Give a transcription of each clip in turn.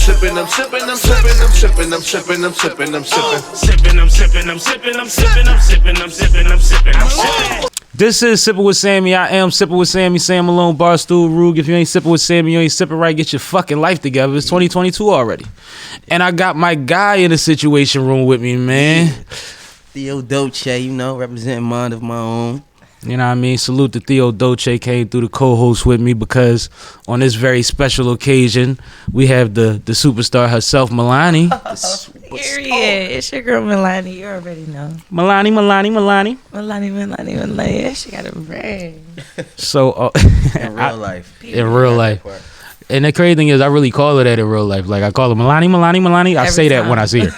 sippin', I'm sippin', I'm sippin', I'm sippin', I'm sippin', I'm sippin', I'm sippin'. Sippin', I'm sippin', I'm sippin', I'm sippin', I'm sippin', I'm sippin', I'm sippin', I'm sippin'. This is Sippin' with Sammie. I am Sippin' with Sammie, Sam Malone, Barstool, Rug. If you ain't sippin' with Sammie, you ain't sippin' right. Get your fucking life together. It's 2022 already. And I got my guy in the situation room with me, man. Theo Dolce, you know, representing Mind of my own. You know what I mean? Salute to Theo Dolce, came through the co-host with me because on this very special occasion, we have the superstar herself, Milani. Period. It's your girl Milani. You already know. Milani. Milani. She got a brand. So In real life. In real life. And the crazy thing is, I really call her that in real life. Like, I call her Milani. I say that when I see her.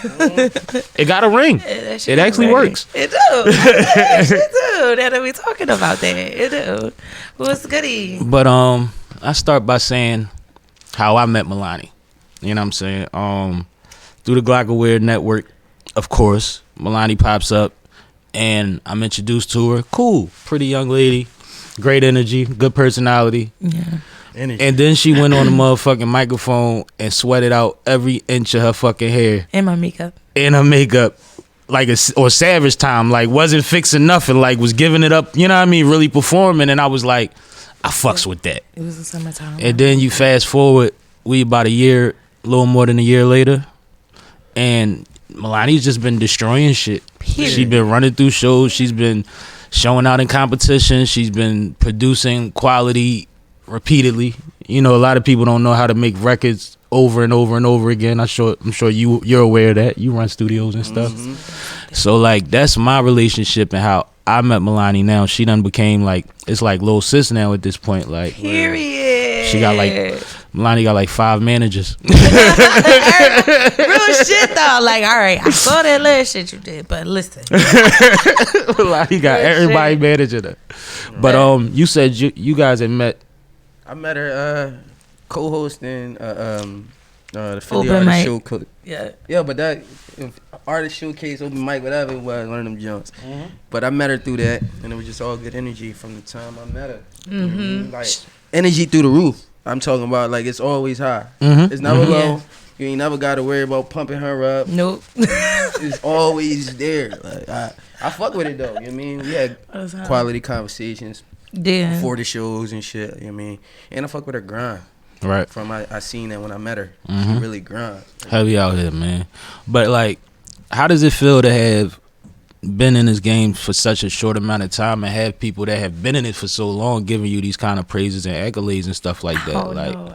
It got a ring. It actually works. It do. It do. That we talking about that. It do. What's goody? But I start by saying how I met Milani. You know what I'm saying? Through the Glockaware network, of course. Milani pops up, and I'm introduced to her. Cool. Pretty young lady. Great energy. Good personality. Yeah. Energy. And then she went on the motherfucking microphone and sweated out every inch of her fucking hair. And my makeup. And her makeup. Like or Savage Time. Like, wasn't fixing nothing. Like, was giving it up. You know what I mean? Really performing. And I was like, I fucks with that. It was the summertime. And then you fast forward. We about a little more than a year later. And Milani's just been destroying shit. Period. She's been running through shows. She's been showing out in competition. She's been producing quality repeatedly. You know, a lot of people don't know how to make records over and over and over again. I'm sure you're aware of that. You run studios and stuff. Mm-hmm. So like, that's my relationship and how I met Milani. Now she done became like, it's like little sis now at this point. Like, period. She got like, Milani got like 5 managers. Real shit though. Like, all right, I saw that last shit you did, but listen. Milani got everybody managing her. But you said you guys had met. I met her co-hosting the Philly Open Artist mic. Show. Yeah, but that artist showcase, open mic, whatever it was, one of them jumps. Mm-hmm. But I met her through that, and it was just all good energy from the time I met her. Mm-hmm. Like, energy through the roof. I'm talking about, like, it's always high. Mm-hmm. It's never low. Yeah. You ain't never got to worry about pumping her up. Nope. It's always there. Like, I fuck with it though. You know what I mean? We had quality conversations before the shows and shit. You know what I mean? And I fuck with her grind. Right. From I seen that when I met her. Mm-hmm. She really grind. Heavy out here, man. But like, how does it feel to have been in this game for such a short amount of time and have people that have been in it for so long giving you these kind of praises and accolades and stuff like that? Oh, like, no.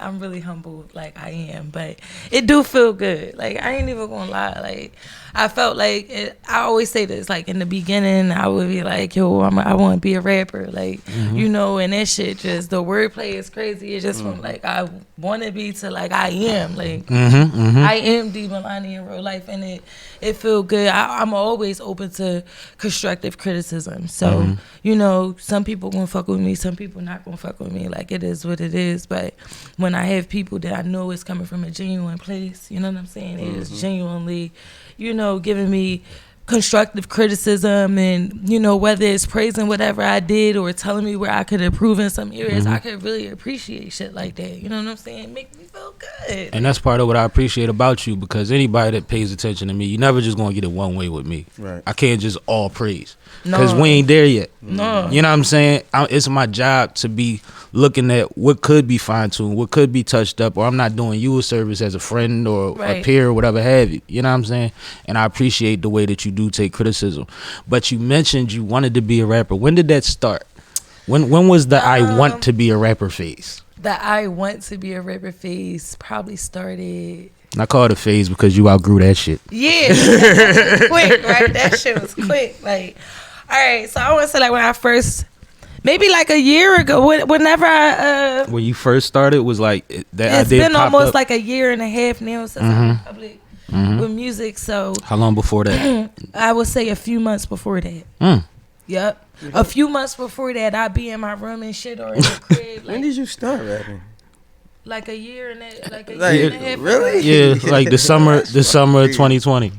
I'm really humble, like I am, but it do feel good. Like, I ain't even gonna lie. Like, I felt like I always say this. Like, in the beginning, I would be like, "Yo, I want to be a rapper." Like, you know, and that shit just the wordplay is crazy. It's just from like I want to be to like I am. Like, I am D Milani in real life, and it feel good. I'm always open to constructive criticism. So, you know, some people gonna fuck with me, some people not gonna fuck with me. Like, it is what it is. But when I have people that I know is coming from a genuine place, you know what I'm saying? It is genuinely, you know, giving me constructive criticism, and you know, whether it's praising whatever I did or telling me where I could improve in some areas, I could really appreciate shit like that. You know what I'm saying? It makes me feel good. and that's part of what I appreciate about you, because anybody that pays attention to me, you never just gonna get it one way with me. Right. I can't just all praise, No. because we ain't there yet. No. You know what I'm saying? It's my job to be looking at what could be fine-tuned, what could be touched up, or I'm not doing you a service as a friend or a peer or whatever have you. You know what I'm saying? And I appreciate the way that you do take criticism. But you mentioned you wanted to be a rapper. When did that start? When was the I want to be a rapper phase? The I want to be a rapper phase probably started. And I call it a phase because you outgrew that shit. Yeah. Quick, right? That shit was quick. Like, all right, so I want to say, like, when I first, maybe like a year ago, whenever I when you first started, was like that. It's been almost like a year and a half now since I'm in public with music. So how long before that? I would say a few months before that. Yep. A few months before that, I'd be in my room and shit, or in the crib. Like, When did you start rapping? like a year and a, like a Like, year and a half. really? Yeah, like the summer of 2020.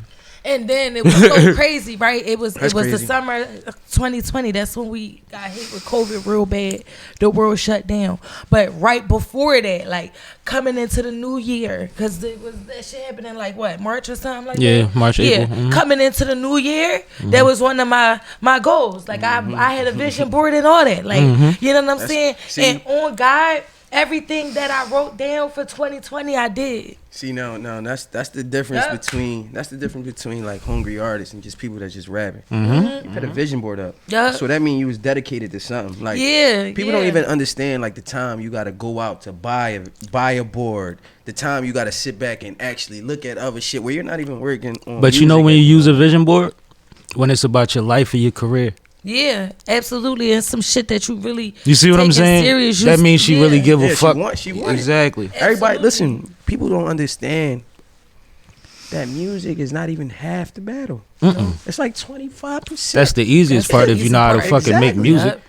And then it was so crazy, right? It was That's the crazy. summer of 2020. That's when we got hit with COVID real bad. The world shut down. But right before that, like coming into the new year, because it was that shit happening like what, March or something like that? Yeah, March, April. Mm-hmm. Coming into the new year, that was one of my goals. Like I had a vision board and all that. Like you know what I'm saying? And on God, everything that I wrote down for 2020, I did. See, no, that's the difference between like hungry artists and just people that just rapping. You put a vision board up, so that means you was dedicated to something. Like, people don't even understand like the time you got to go out to buy a board, the time you got to sit back and actually look at other shit where you're not even working on. But you know when you use a vision board, when it's about your life or your career. Yeah, absolutely, and some shit that you really you see what I'm saying? Serious. That means she really give a fuck. She want exactly. Everybody, listen. People don't understand that music is not even half the battle. It's like 25%. That's the easiest part if you know how to fucking make music. Yep.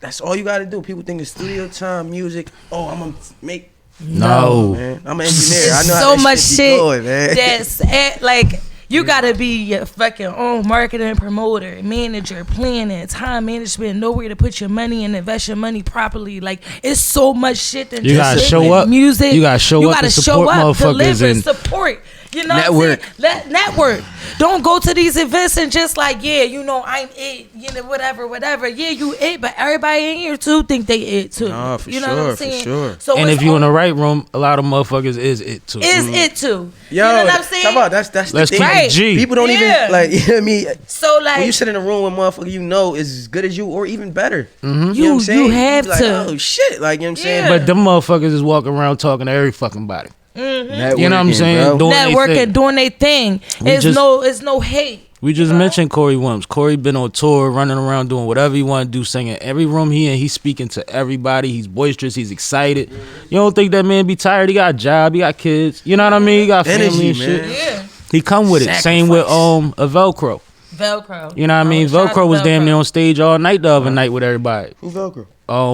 That's all you got to do. People think it's studio time music. Oh, I'm gonna make. No, man. I'm an engineer. I know so how that much shit going, man. that's like. You gotta be your fucking own marketing promoter, manager, planning, time management, know where to put your money and invest your money properly. Like it's so much shit that you gotta show up. Music. You gotta show up and support motherfuckers deliver, and support. You know network. What I'm saying? Network. Don't go to these events and just like, yeah, you know, I'm it, you know, whatever. Yeah, you it, but everybody in here too think they it too. No, for you know sure, what I'm saying? for sure. So and if you in the right room, a lot of motherfuckers is it too. It too. Yo, you know what I'm saying? Talk about that's Let's the keep thing. it G. People don't even like. You know what I mean? So like when you sit in a room with motherfucker you know is as good as you or even better. You know what you I'm saying? have like, to. oh shit, like you know what I'm saying? But them motherfuckers is walking around talking to every fucking body. You know what I'm saying? Bro. Networking, doing their thing. It's no hate. We just mentioned Corey Williams. Corey been on tour, running around doing whatever he want to do, singing every room he in. He's speaking to everybody. He's boisterous. He's excited. You don't think that man be tired? He got a job. He got kids. You know what I mean? He got family Energy, and shit. man. Yeah. He come with it. Same with a Velcro. Velcro. You know what I mean? Velcro was damn near on stage all night the other night with everybody. Who Velcro?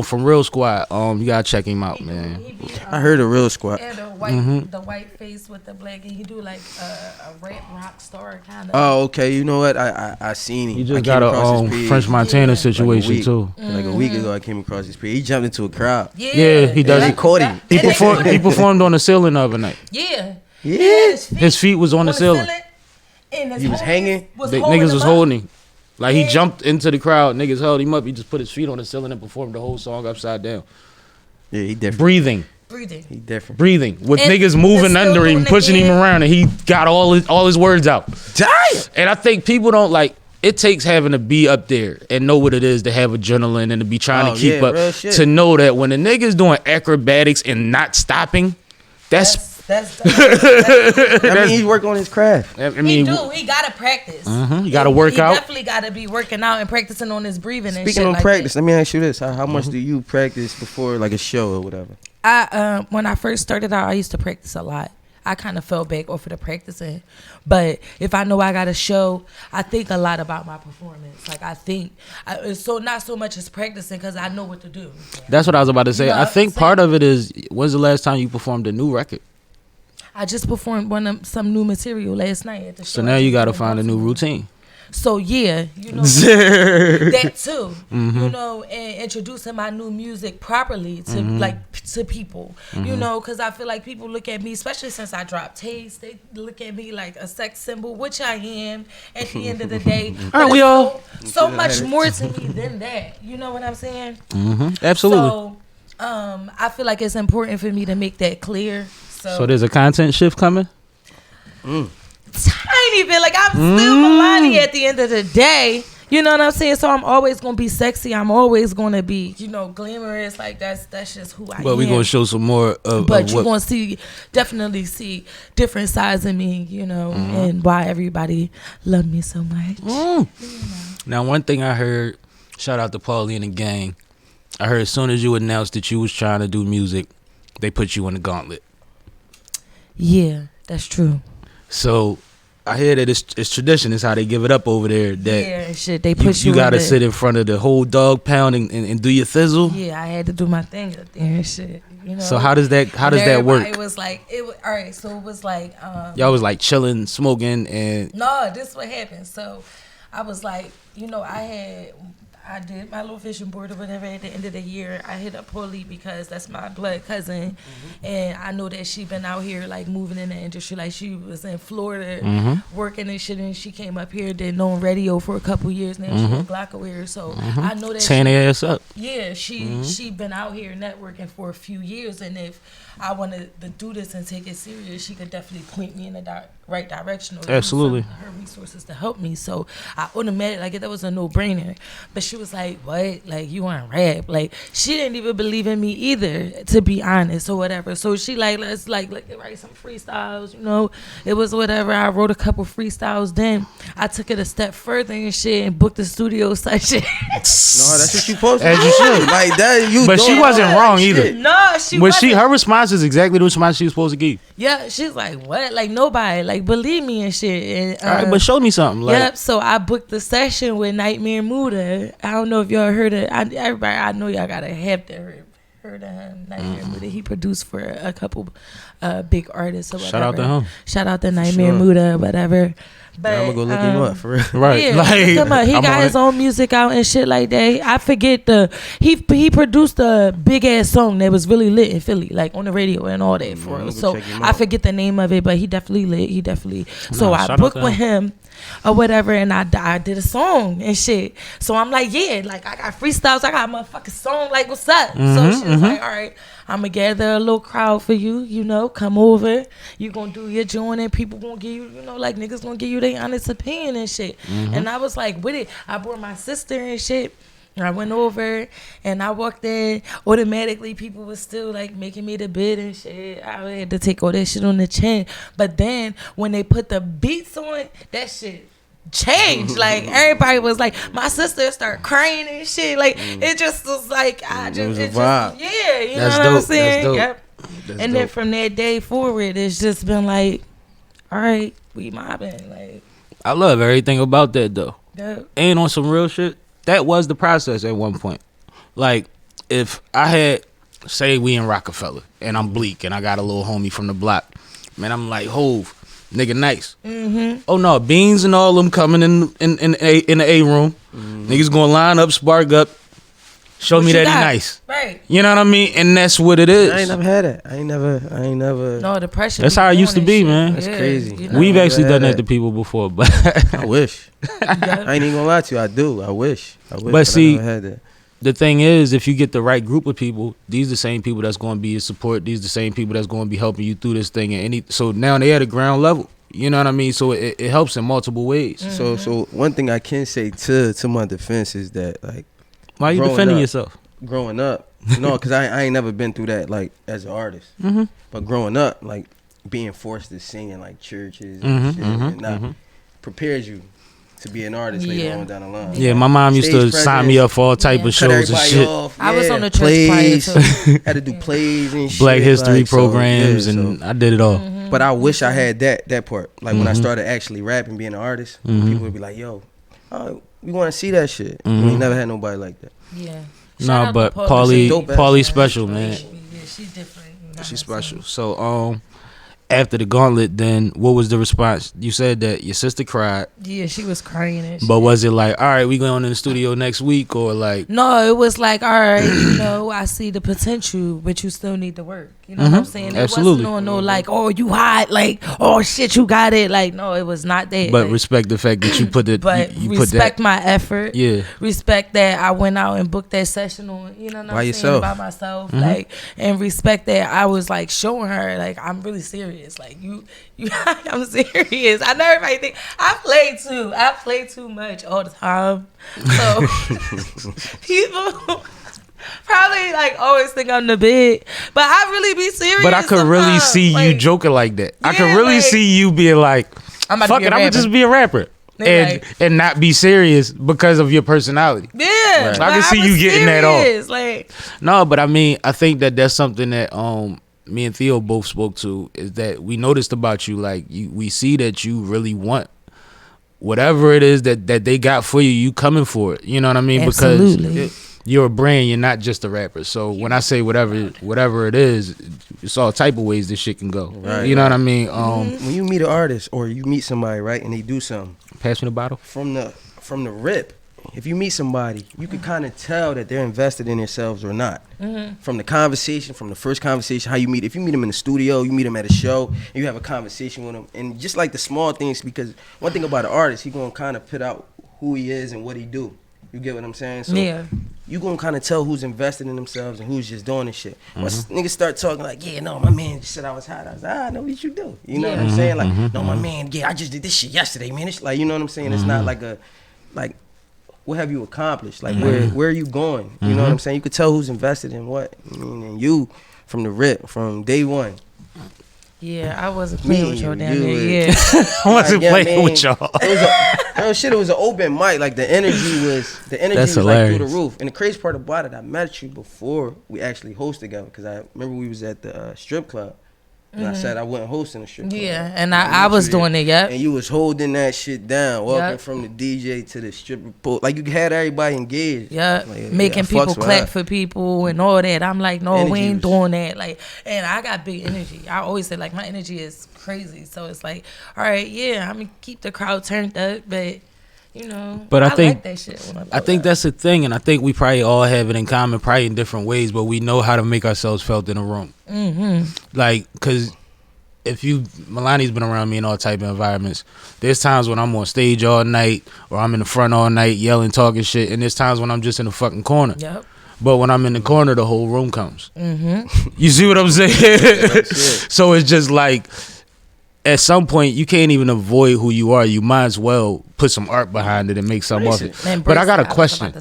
From Real Squad. You gotta check him out, man. I heard of Real Squad. Yeah, the white face with the black, and he do like a rap rock star kind of. Oh, okay. You know what? I seen him. He just I got came across his a page French Montana like situation too. Like a week ago, I came across his page. He jumped into a crowd. Yeah, he does. They caught him. He performed on the ceiling the other night. Yeah. His feet was on the ceiling. And He was hanging. Niggas was holding him. Like he jumped into the crowd. Niggas held him up. He just put his feet on the ceiling and performed the whole song upside down. Yeah, he different. Breathing. He different. Breathing. With And niggas moving still under him, doing it pushing him again. around, and he got all his words out. Damn. And I think people don't like. It takes having to be up there and know what it is to have adrenaline and to be trying to keep yeah, up. real shit. To know that when a nigga's doing acrobatics and not stopping, that's I mean, he work on his craft. I mean, he gotta practice. you gotta work out. He definitely gotta be working out and practicing on his breathing. And Speaking shit on like practice, that. let me ask you this: How much do you practice before like a show or whatever? I when I first started out, I used to practice a lot. I kind of fell back off of the practicing, but if I know I got a show, I think a lot about my performance. Like I think, it's so not so much as practicing because I know what to do. That's what I was about to say. You know I what think I'm part of it is, when's the last time you performed a new record? I just performed some new material last night at the show. So now you got to find a new routine. So yeah, you know that too. Mm-hmm. You know, and introducing my new music properly to to people. Mm-hmm. You know, because I feel like people look at me, especially since I dropped Taste, they look at me like a sex symbol, which I am at the end of the day. Aren't we all? So much more to me than that. You know what I'm saying? Mm-hmm. Absolutely. So, I feel like it's important for me to make that clear. So there's a content shift coming? Tiny bit, like I'm still Milani at the end of the day. You know what I'm saying? So I'm always gonna be sexy. I'm always gonna be, you know, glamorous. Like that's just who I am. But we're going to show some more of But you're what... gonna definitely see different sides of me, you know, and why everybody love me so much. Now, one thing I heard, shout out to Paulie and the gang, I heard as soon as you announced that you was trying to do music, they put you in the gauntlet. Yeah, that's true. So I hear that it's tradition. It's how they give it up over there. That yeah, shit. They push you gotta sit in front of the whole dog pound and do your thizzle. Yeah, I had to do my thing up there and shit. You know? So how does that work? It was like all right. So it was like y'all was like chilling, smoking, and no, this is what happened. So I was like, I did my little vision board or whatever at the end of the year. I hit up Paulie because that's my blood cousin. And I know that she been out here like moving in the industry. Like she was in Florida working and shit, and she came up here, did known radio for a couple years. Now she's in Glockaware. So I know that tearing their ass up. Yeah, she been out here networking for a few years, and if I wanted to do this and take it serious, she could definitely point me in the right direction. Or absolutely. Her resources to help me. So I automatically, like, that was a no-brainer. But she was like, what? Like, you want to rap? Like, she didn't even believe in me either, to be honest, or whatever. So she like, let's like write some freestyles, you know. It was whatever. I wrote a couple freestyles. Then I took it a step further and shit and booked the studio session. No, that's what you supposed to As do. you should. Like that, you. But she wasn't wrong either. No, she wasn't. Her response is exactly the response she was supposed to give. Yeah, she's like, what? Like, nobody, like, believe me and shit. And, all right, but show me something. Like, yep, so I booked the session with Nightmare Muda. I don't know if y'all heard it. Everybody, I know y'all gotta have to heard of him. Nightmare Muda. He produced for a couple big artists or whatever. Shout out to him. Shout out to Nightmare Muda, whatever. But I'm gonna go look him up for real. Right. Yeah, like, he got his own music out and shit like that. I forget he produced a big ass song that was really lit in Philly, like on the radio and all that for real. So I forget the name of it, but he definitely lit. He definitely. So I booked with him or whatever, and I did a song and shit. So I'm like, yeah, like I got freestyles, I got a motherfucking song, like what's up? So she was like, all right, I'm gonna gather a little crowd for you, you know, come over. You gonna do your joint and people gonna give you, you know, like niggas gonna give you their honest opinion and shit. And I was like with it. I brought my sister and shit. I went over and I walked in. Automatically, people was still like making me the bid and shit. I had to take all that shit on the chin. But then when they put the beats on, that shit changed. Like everybody was like, my sister started crying and shit. Like it just was like, yeah, you That's know what I'm saying? That's dope. Yep. And then from that day forward, it's just been like, all right, we mobbing. Like I love everything about that though. Yep. And on some real shit, that was the process at one point. Like, if I had, say we in Rockefeller, and I'm Bleak, and I got a little homie from the block, man, I'm like, Hove, nigga nice. Oh no, Beans and all them coming in the A room. Niggas gonna line up, spark up, show me that he nice. Right. You know what I mean? And that's what it is. I ain't never had it. I ain't never. No, the pressure. That's how it used to be, man. That's crazy. You know? We've actually done that to people before, but I wish. I ain't even gonna lie to you. I do. I wish. But see, I never had that. The thing is, if you get the right group of people, these the same people that's going to be your support. These the same people that's going to be helping you through this thing. And so now they at a ground level. You know what I mean? So it helps in multiple ways. So one thing I can say to my defense is that, like, why are you defending yourself? Growing up, no, because I ain't never been through that, like, as an artist. But growing up, like, being forced to sing in like churches and shit, and not prepares you to be an artist later on down the line. Yeah, my mom used to sign me up for all type of shows and shit. I was on the church plays, prior to. had to do plays and shit. Black history programs, so, and I did it all. But I wish I had that part. Like when I started actually rapping, being an artist, people would be like, "Yo, we want to see that shit." We ain't never had nobody like that. Yeah. No, but Paulie special, man. Yeah, she's different. You know She's special. So after the gauntlet, then what was the response? You said that your sister cried. Yeah, she was crying and shit. But was it like, all right, we going in the studio next week, or like? No, it was like, all right, you know, I see the potential, but you still need to work. You know what I'm saying? It Absolutely. wasn't no like, oh, you hot, like, oh shit, you got it. Like, no, it was not that. But like, respect the fact that you put it. But you put respect that, my effort. Yeah. Respect that I went out and booked that session on, you know what I'm saying, by myself. Like, and respect that I was like showing her, like, I'm really serious. Like, you I'm serious. I know everybody think I play too much all the time. So people probably like always think I'm the big, but I really be serious. But I could really see like, you joking like that. I could yeah, really like, see you being like, I'm fuck it, I'm gonna just be a rapper. And not be serious because of your personality. Yeah, right. I can see you getting that off. Like, no, but I mean, I think that that's something that me and Theo both spoke to is that we noticed about you, like we see that you really want whatever it is that they got for you. You coming for it, you know what I mean? Absolutely. Because you're a brand, you're not just a rapper. So when I say whatever it is, it's all type of ways this shit can go. Right, you know what I mean? When you meet an artist or you meet somebody, right, and they do something, pass me the bottle. From the rip, if you meet somebody, you can kind of tell that they're invested in themselves or not. From the conversation, from the first conversation, how you meet. If you meet them in the studio, you meet them at a show, and you have a conversation with them, and just like the small things, because one thing about an artist, he gonna kind of put out who he is and what he do. You get what I'm saying? So you gonna kind of tell who's invested in themselves and who's just doing this shit. Once niggas start talking like, yeah, no, my man just said I was hot. I was like, I know what you do. You know what I'm saying? Like, no, my man, yeah, I just did this shit yesterday, man. It's like, you know what I'm saying? It's not like what have you accomplished? Like, where are you going? You know what I'm saying? You could tell who's invested in what. I mean, and you, from the rip, from day one. Yeah, I wasn't playing with y'all down there. Yeah, I wasn't playing with y'all. It was an open mic. Like the energy was like through the roof. And the crazy part about it, I met you before we actually hosted together. Because I remember we was at the strip club. And I said I wasn't hosting the strip club. Yeah, and I was doing it, yep. And you was holding that shit down, walking from the DJ to the stripper pole. Like, you had everybody engaged. Yeah, like, making people clap for people and all that. I'm like, no, we ain't doing that. Like, and I got big energy. I always say, like, my energy is crazy. So it's like, all right, yeah, I'm going to keep the crowd turned up, but... You know, but I think like that shit. I think that's the thing, and I think we probably all have it in common, probably in different ways. But we know how to make ourselves felt in a room. Like, cause if Milani's been around me in all type of environments. There's times when I'm on stage all night, or I'm in the front all night yelling, talking shit, and there's times when I'm just in the fucking corner. Yep. But when I'm in the corner, the whole room comes. You see what I'm saying? So it's just like, at some point, you can't even avoid who you are. You might as well put some art behind it and make something off it. But I got a question.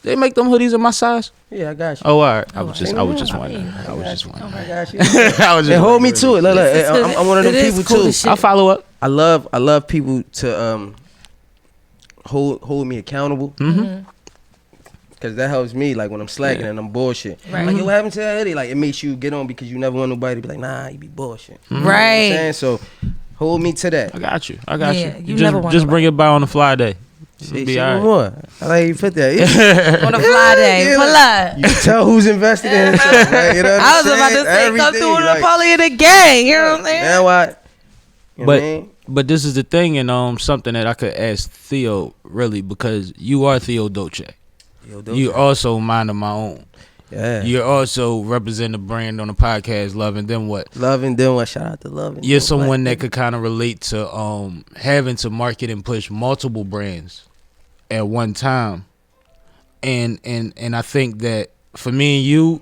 They make them hoodies in my size? Yeah, I got you. Oh, all right. I was just wondering. I got you. And hold me to it. Look, I'm one of them people too. I'll follow up. I love people to hold me accountable. Cause that helps me, like when I'm slacking and I'm bullshit. Right. Like, yo, what happened to that hoodie? Like, it makes you get on because you never want nobody to be like, nah, you be bullshit. Right. You know what I'm saying? So hold me to that. I got you. You just bring it by on the fly day. Be all right. I like you put that. Yeah. On a fly day. Pull up. You can tell who's invested in it. Right? You know what I was about to say, come through with the Paulie and the gang. You know what I'm saying? Now what? You know what I mean? But this is the thing, and something that I could ask Theo, really, because you are Theo Dolce. You also Mind of My Own. Yeah. You're also representing the brand on the podcast, Love and Then What. Love and Then What. Shout out to Love and You're someone that could kind of relate to having to market and push multiple brands at one time. And I think that for me and you,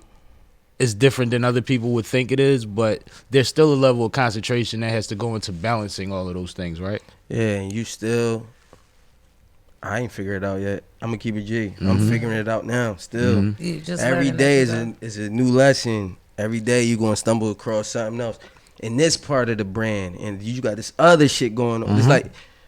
it's different than other people would think it is, but there's still a level of concentration that has to go into balancing all of those things, right? Yeah, and you still... I ain't figured it out yet. I'm gonna keep it G. I'm figuring it out now. Still, every day is a new lesson. Every day you gonna stumble across something else in this part of the brand, and you got this other shit going on. It's like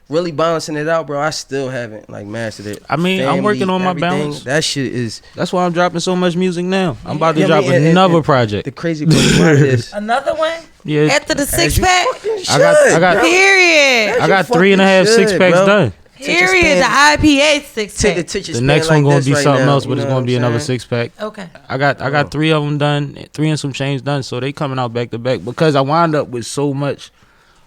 really balancing it out, bro. I still haven't like mastered it. I mean, I'm working on my balance. That shit is. That's why I'm dropping so much music now. I'm about to drop another project. The crazy part about this. Another one. Yeah. After the 6-pack. I got. Period. I got 3.5 6-packs done. Period. The IPA 6-pack. The next one gonna be something else, but it's gonna be another 6-pack. Okay. I got 3 of them done, 3 and some change done, so they coming out back to back because I wound up with so much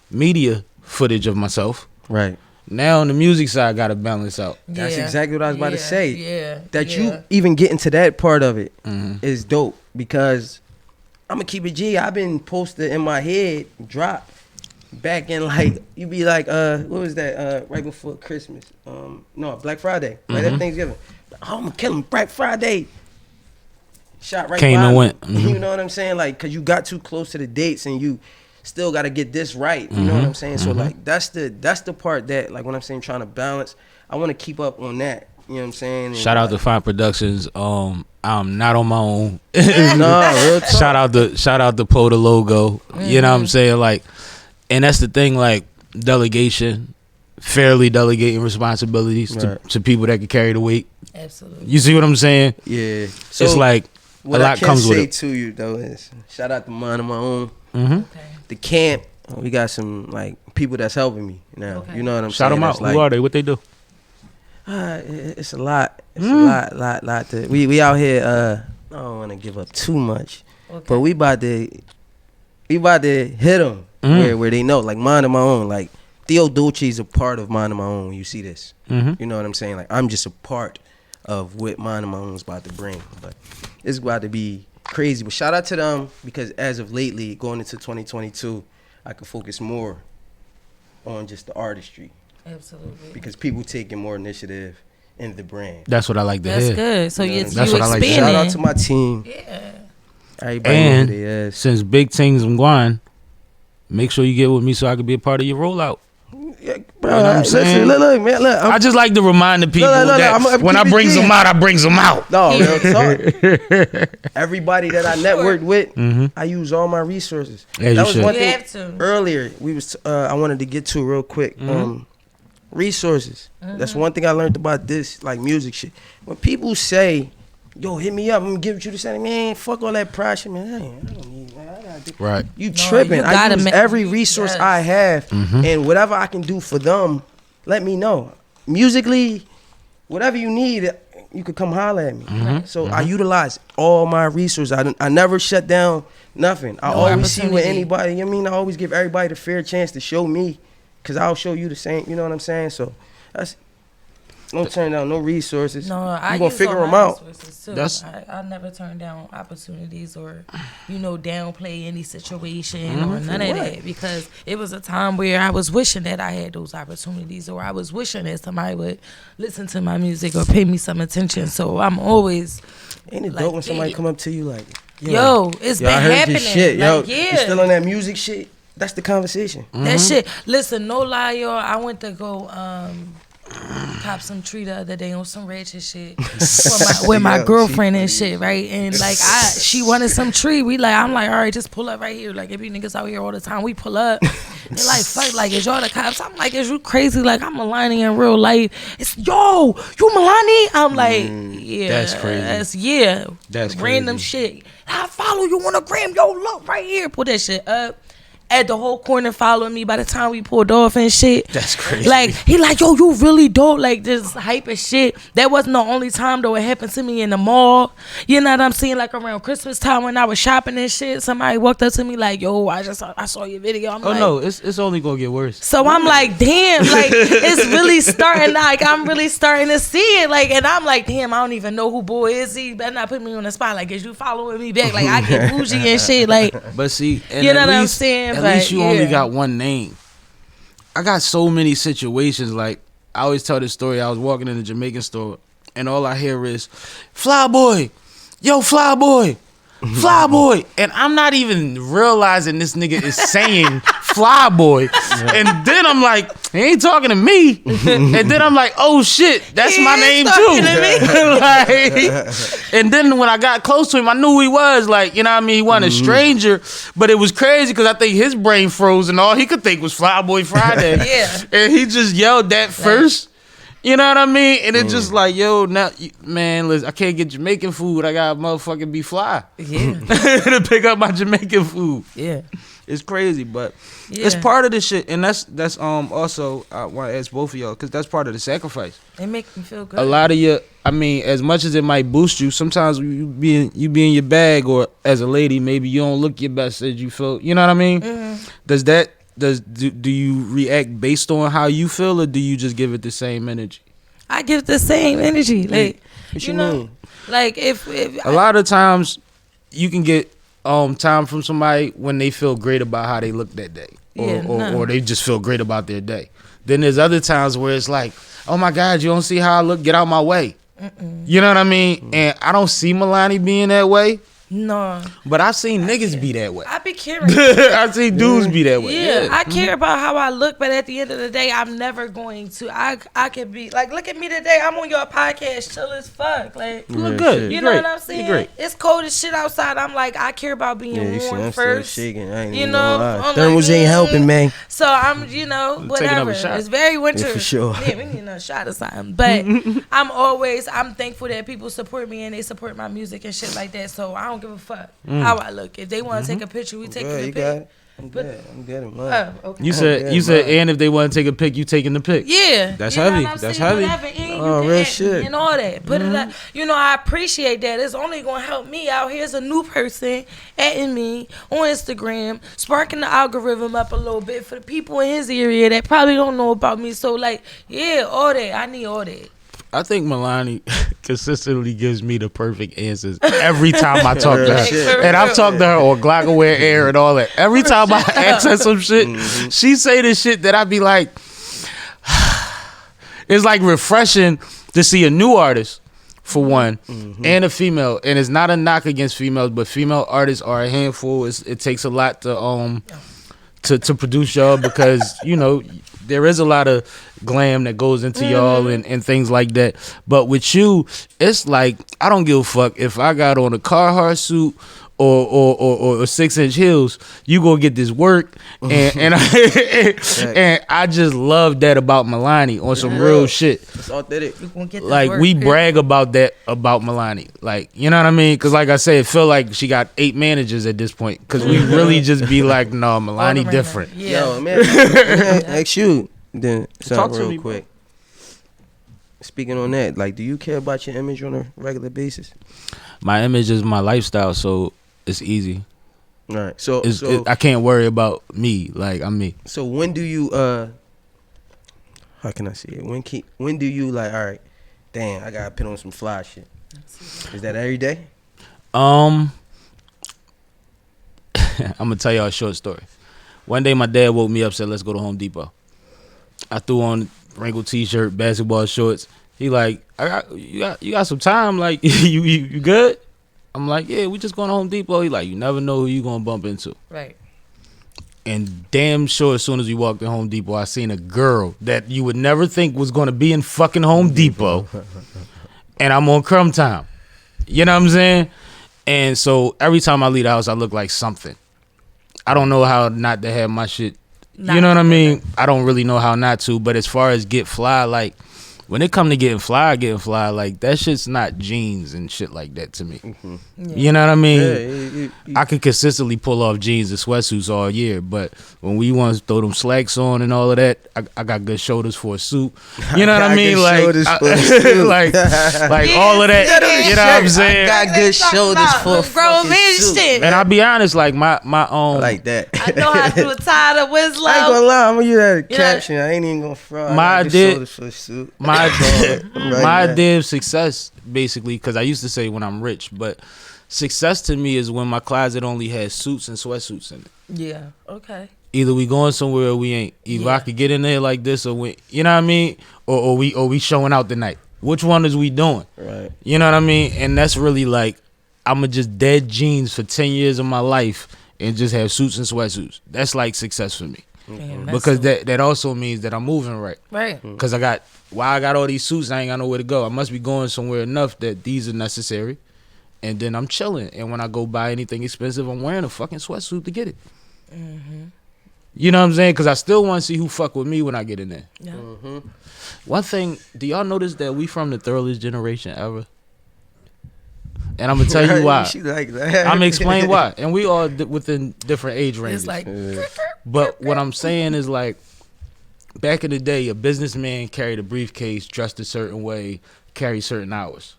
media footage of myself. Right. Now on the music side, I gotta balance out. That's exactly what I was about to say. Yeah. That you even getting to that part of it is dope because I'm gonna keep it G. I've been posted in my head, drop. Back in like you be like what was that right before Christmas no Black Friday right after Thanksgiving. Oh, I'm gonna kill him Black Friday shot right came and went. You know what I'm saying, like because you got too close to the dates and you still got to get this right, you know what I'm saying. So like that's the part that like when I'm saying trying to balance, I want to keep up on that, you know what I'm saying. And shout out to Fine Productions. I'm not on my own. No, real talk. shout out to Poe the logo. You know what I'm saying, like. And that's the thing, like delegation, fairly delegating responsibilities to people that can carry the weight. Absolutely. You see what I'm saying? Yeah. So it's like What a lot comes with it. What I can say to you though is shout out to Mind of My Own. Mm-hmm. Okay. The camp, we got some like people that's helping me now. Okay. You know what I'm Shout saying? them out. Like, who are they? What they do? It's a lot. It's a lot. We out here. I don't want to give up too much, but we about to hit them where they know. Like Mind of My Own. Like Theo Dolce is a part of Mind of My Own. When you see this, you know what I'm saying? Like I'm just a part of what Mind of My Own is about to bring. But it's about to be crazy. But shout out to them because as of lately, going into 2022, I can focus more on just the artistry. Absolutely. Because people taking more initiative in the brand. That's what I like to hear. That's good. So you That's what I like to expanding. hear. Shout out to my team. Yeah. Everybody And over there. since big things I'm going, make sure you get with me so I can be a part of your rollout. Yeah, bro, You know what I'm saying? Look, man, look. I just like to remind the people that when I brings them out, I brings them out. No, real talk. Everybody that I networked with, I use all my resources. As that you was should. one You thing have to. earlier I wanted to get to real quick. Resources. That's one thing I learned about this, like music shit. When people say, yo, hit me up, I'm gonna give you the same, man, fuck all that pride shit, man. I don't need, man. I gotta do. Right. You tripping. you I gotta use every resource yes. I have, and whatever I can do for them, let me know. Musically, whatever you need, you could come holler at me. So I utilize all my resources. I never shut down nothing. I always see with anybody. You know what I mean? I always give everybody the fair chance to show me, because I'll show you the same. You know what I'm saying? So that's don't turn down no resources. No, I you gonna use figure all them my out. resources, too. That's- I never turn down opportunities or, downplay any situation or none of that, because it was a time where I was wishing that I had those opportunities, or I was wishing that somebody would listen to my music or pay me some attention. So I'm always Ain't it like, dope when somebody come up to you like, yo, it's yo, been I heard happening. this shit, yo. Like, yeah. You still on that music shit? That's the conversation. That shit. Listen, no lie, y'all. I went to go cop some tree the other day on some ratchet shit with my girlfriend and shit, right? And like she wanted some tree. I'm like, all right, just pull up right here. Like if you niggas out here all the time, we pull up. They're like, fuck, like is y'all the cops? I'm like, is you crazy? Like I'm Milani in real life. It's yo, you Milani? I'm like, yeah, that's crazy. That's random crazy. shit. I follow you on a gram. Yo, look right here. Put that shit up. At the whole corner following me by the time we pulled off and shit. That's crazy. Like, he like, yo, you really dope. Like, this hype and shit. That wasn't the only time, though. It happened to me in the mall. You know what I'm saying? Like, around Christmas time when I was shopping and shit. Somebody walked up to me like, yo, I saw your video. I'm like, no, it's only gonna get worse. so I'm like, damn, like, it's really starting, like, I'm really starting to see it. Like, and I'm like, damn, I don't even know who boy is he. Better not put me on the spot. Like, is you following me back? Like, I get bougie and shit. Like, But see, and you know at what I'm least, saying? At But, least you only yeah. got one name. I got so many situations. Like I always tell this story. I was walking in the Jamaican store, and all I hear is, "Fly boy, yo, fly boy, fly boy," and I'm not even realizing this nigga is saying "fly boy," and then I'm like, he ain't talking to me, and then I'm like, oh shit, that's my name too. Like, and then when I got close to him, I knew who he was. Like, you know what I mean? He wasn't a stranger, but it was crazy because I think his brain froze and all he could think was Flyboy Friday. Yeah. And he just yelled that first. You know what I mean? And it's just like, yo, now, man, listen, I can't get Jamaican food. I gotta motherfucking be fly. Yeah. To pick up my Jamaican food. Yeah. It's crazy, but Yeah. it's part of the shit, and that's also I want to ask both of y'all because that's part of the sacrifice. It make me feel good. A lot of you, I mean, as much as it might boost you, sometimes you be in your bag, or as a lady, maybe you don't look your best as you feel. You know what I mean? Do you react based on how you feel, or do you just give it the same energy? I give the same energy. Like, What you you know, mean? like if A lot of times, you can get time from somebody when they feel great about how they look that day, or they just feel great about their day. Then there's other times where it's like, oh my God, you don't see how I look? Get out my way. You know what I mean? And I don't see Milani being that way. No. But I've seen niggas be that way. I be caring. I've seen dudes be that way. Yeah, I care about how I look, but at the end of the day, I'm never going to. I can be like, look at me today. I'm on your podcast, chill as fuck. Like, you look good. You know what I'm saying? Great. It's cold as shit outside. I'm like, I care about being warm first. Shaking. I ain't you know, thermals ain't helping, man. So I'm, you know, whatever. It's very winter. Yeah, for sure. Yeah, we need a shot or something. But I'm thankful that people support me and they support my music and shit like that. So I don't give a fuck how I look. If they want to take a picture, we take a picture. I'm good in mine. Okay. You said, and if they want to take a pic, you taking the pic. Yeah, that's heavy. That's heavy. Real shit. And all that. Put it up. You know, I appreciate that. It's only gonna help me out. Here's a new person adding me on Instagram, sparking the algorithm up a little bit for the people in his area that probably don't know about me. So like, yeah, all that. I need all that. I think Milani consistently gives me the perfect answers every time I talk to her. And I've talked to her on Glockaware Air and all that. Every time I ask her some shit, she say this shit that I be like, it's like refreshing to see a new artist, for one, and a female. And it's not a knock against females, but female artists are a handful. It takes a lot to produce y'all because, you know, there is a lot of glam that goes into y'all and things like that. But with you, it's like, I don't give a fuck if I got on a Carhartt suit or 6-inch heels, you gonna get this work. And I just love that about Milani on some real shit. It's authentic. Like, we brag about that about Milani. Like, you know what I mean? Because like I said, it feel like she got 8 managers at this point. Because we really just be like, no, Milani different. Yo, man, ask you then something real quick. Speaking on that, like, do you care about your image on a regular basis? My image is my lifestyle, so it's easy. All right, so I can't worry about me. Like, I'm me. So when do you how can I say it? When do you like, all right, damn, I gotta put on some fly shit? Is that every day? I'm gonna tell y'all a short story. One day my dad woke me up, said, let's go to Home Depot. I threw on wrinkled t-shirt, basketball shorts. He like, you got some time? Like, you good? I'm like, yeah, we just going to Home Depot. He like, you never know who you gonna bump into. Right. And damn sure, as soon as we walked in Home Depot, I seen a girl that you would never think was gonna be in fucking Home Depot. And I'm on crumb time. You know what I'm saying? And so every time I leave the house, I look like something. I don't know how not to have my shit. You know what I mean? I don't really know how not to. But as far as get fly, like, when it come to getting fly, like, that shit's not jeans and shit like that to me. You know what I mean? I could consistently pull off jeans and sweatsuits all year, but when we want to throw them slacks on and all of that, I got good shoulders for a suit. You know what I mean? Like, like all of that. You know what I'm saying? I got good shoulders for a fucking suit. And I'll be honest, like my own. Like that. I know how to do a tie to Winslow. I ain't gonna lie, I'm gonna use that caption. I ain't even gonna fraud. My idea for a suit. My idea of success, basically, because I used to say when I'm rich, but success to me is when my closet only has suits and sweatsuits in it. Yeah, okay. Either we going somewhere or we ain't. Either I could get in there like this or we, you know what I mean? Or we showing out tonight. Which one is we doing? Right. You know what I mean? And that's really like, I'ma just dead jeans for 10 years of my life and just have suits and sweatsuits. That's like success for me. Because that also means that I'm moving right. Right. Because I got all these suits, I ain't got nowhere to go. I must be going somewhere enough that these are necessary. And then I'm chilling. And when I go buy anything expensive, I'm wearing a fucking sweatsuit to get it. You know what I'm saying? Because I still want to see who fuck with me when I get in there. Yeah. One thing, do y'all notice that we from the thoroughest generation ever? And I'm going to tell you why. I'm going to explain why. And we all within different age ranges. It's like, but what I'm saying is, like, back in the day, a businessman carried a briefcase, dressed a certain way, carried certain hours.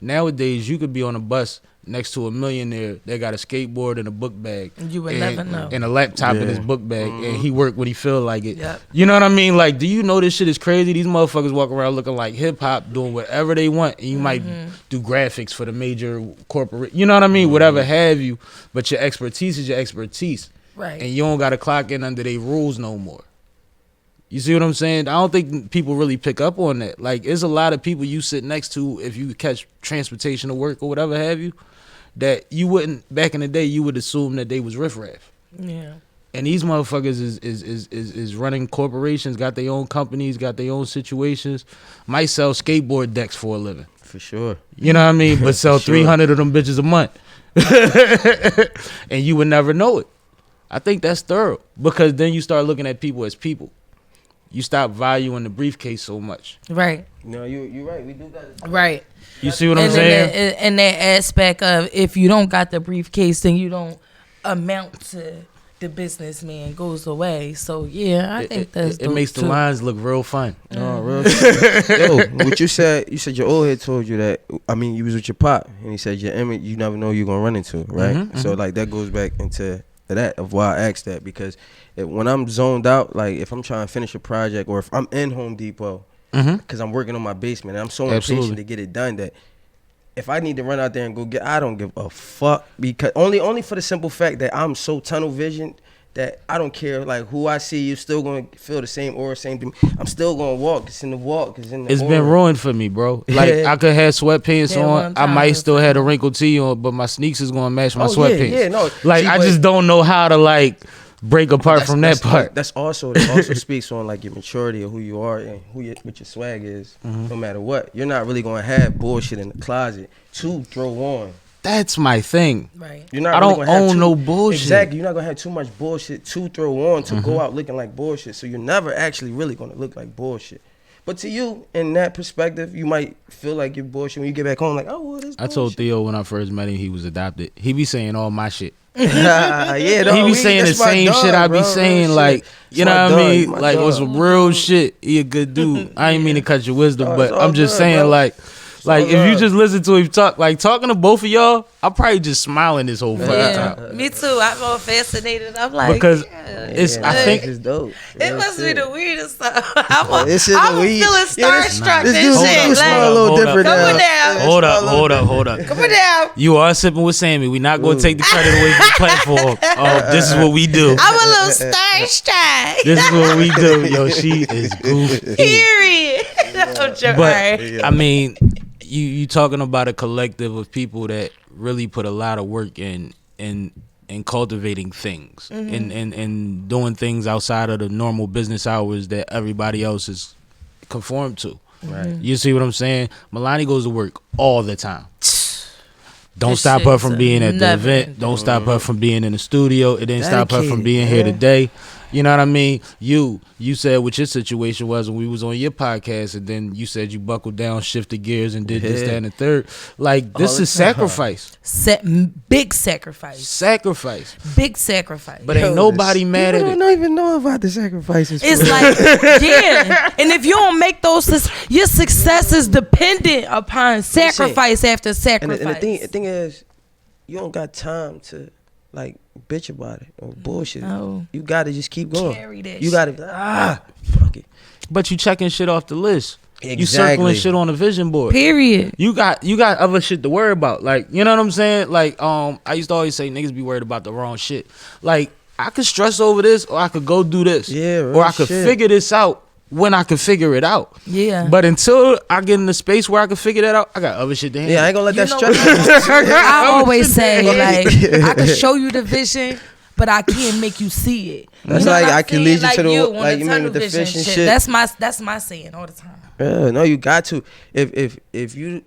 Nowadays, you could be on a bus next to a millionaire that got a skateboard and a book bag. You would never know. And a laptop in his book bag. And he work when he feel like it. Yep. You know what I mean? Like, do you know this shit is crazy? These motherfuckers walk around looking like hip-hop, doing whatever they want. And you might do graphics for the major corporate, you know what I mean? Whatever have you. But your expertise is your expertise. Right. And you don't got to clock in under their rules no more. You see what I'm saying? I don't think people really pick up on that. Like, there's a lot of people you sit next to if you catch transportation to work or whatever have you. that you wouldn't, back in the day, you would assume that they was riffraff. Yeah. And these motherfuckers is running corporations, got their own companies, got their own situations, might sell skateboard decks for a living. For sure. You know what I mean? But sell Sure. 300 of them bitches a month. And you would never know it. I think that's thorough. Because then you start looking at people as people. You stop valuing the briefcase so much. Right. No, you're right. We do that. Right. You see what I'm saying? And that aspect of if you don't got the briefcase, then you don't amount to the businessman, goes away. So yeah, I think that's it makes the lines look real fun. Oh, real shit. Yo, what you said your old head told you that, I mean, you was with your pop, and he said your image, you never know you're going to run into, right? So, like, that goes back into that, of why I asked that, because when I'm zoned out, like, if I'm trying to finish a project, or if I'm in Home Depot, because I'm working on my basement, and I'm so impatient to get it done that if I need to run out there and go I don't give a fuck, because only for the simple fact that I'm so tunnel vision that I don't care like who I see. You're still gonna feel the same aura, same thing. I'm still gonna walk. It's in the walk. It's in the. It's aura. been ruined for me, bro. Like I could have sweatpants on. I might still have a wrinkled tee on, but my sneaks is gonna match my sweatpants. Yeah, no. Like I just don't know how to like break apart from that part. That also speaks on like your maturity of who you are and what your swag is. No matter what, you're not really gonna have bullshit in the closet to throw on. That's my thing. Right. You're not I really don't gonna have own no bullshit. Exactly. You're not gonna have too much bullshit to throw on to go out looking like bullshit. So you're never actually really gonna look like bullshit. But to you, in that perspective, you might feel like you're bullshit when you get back home. Like, oh, well, this. I told Theo when I first met him he was adopted. He be saying all my shit. Yeah, he be saying the same shit I be saying, like, you know what I mean? Like, on some real shit. He a good dude. I ain't mean to cut your wisdom, but I'm just saying, bro. Like, if you just listen to him talk, like, talking to both of y'all, I'm probably just smiling this whole fucking time. Me too. I'm all fascinated. I'm like, because it's, I think it's dope. It must be the weirdest stuff. I'm feeling starstruck. This dude smell a little different now. Come on down. Hold up. Come on down. You are sipping with Sammie. We not going to take the credit away from the platform. Oh, this is what we do. I'm a little starstruck. This is what we do. Yo, she is goofy. Period. But, I mean, you talking about a collective of people that really put a lot of work in cultivating things and doing things outside of the normal business hours that everybody else is conformed to. Right. You see what I'm saying? Milani goes to work all the time. Don't stop her from being at the event. Don't stop her from being in the studio. It didn't stop her from being here today. You know what I mean? You said what your situation was when we was on your podcast, and then you said you buckled down, shifted gears, and did this, that, and the third. Like, this is sacrifice. Big sacrifice. Big sacrifice. But ain't nobody mad at it. I don't even know about the sacrifices. It's like, yeah. And if you don't make those, your success is dependent upon sacrifice after sacrifice. And the thing is, you don't got time to, like, bitch about it or bullshit. No. You gotta just keep going. Carry that you gotta fuck it. But you checking shit off the list. Exactly. You circling shit on the vision board. Period. You got other shit to worry about. Like, you know what I'm saying? Like, I used to always say niggas be worried about the wrong shit. Like, I could stress over this, or I could go do this. Yeah, or I could figure this out when I can figure it out. Yeah. But until I get in the space where I can figure that out, I got other shit to handle. Yeah, I ain't gonna let that stress. I always say, like, I can show you the vision, but I can't make you see it. That's like I can lead you to the like you mean with the fish and shit. That's my saying all the time. Yeah, no, you got to. If you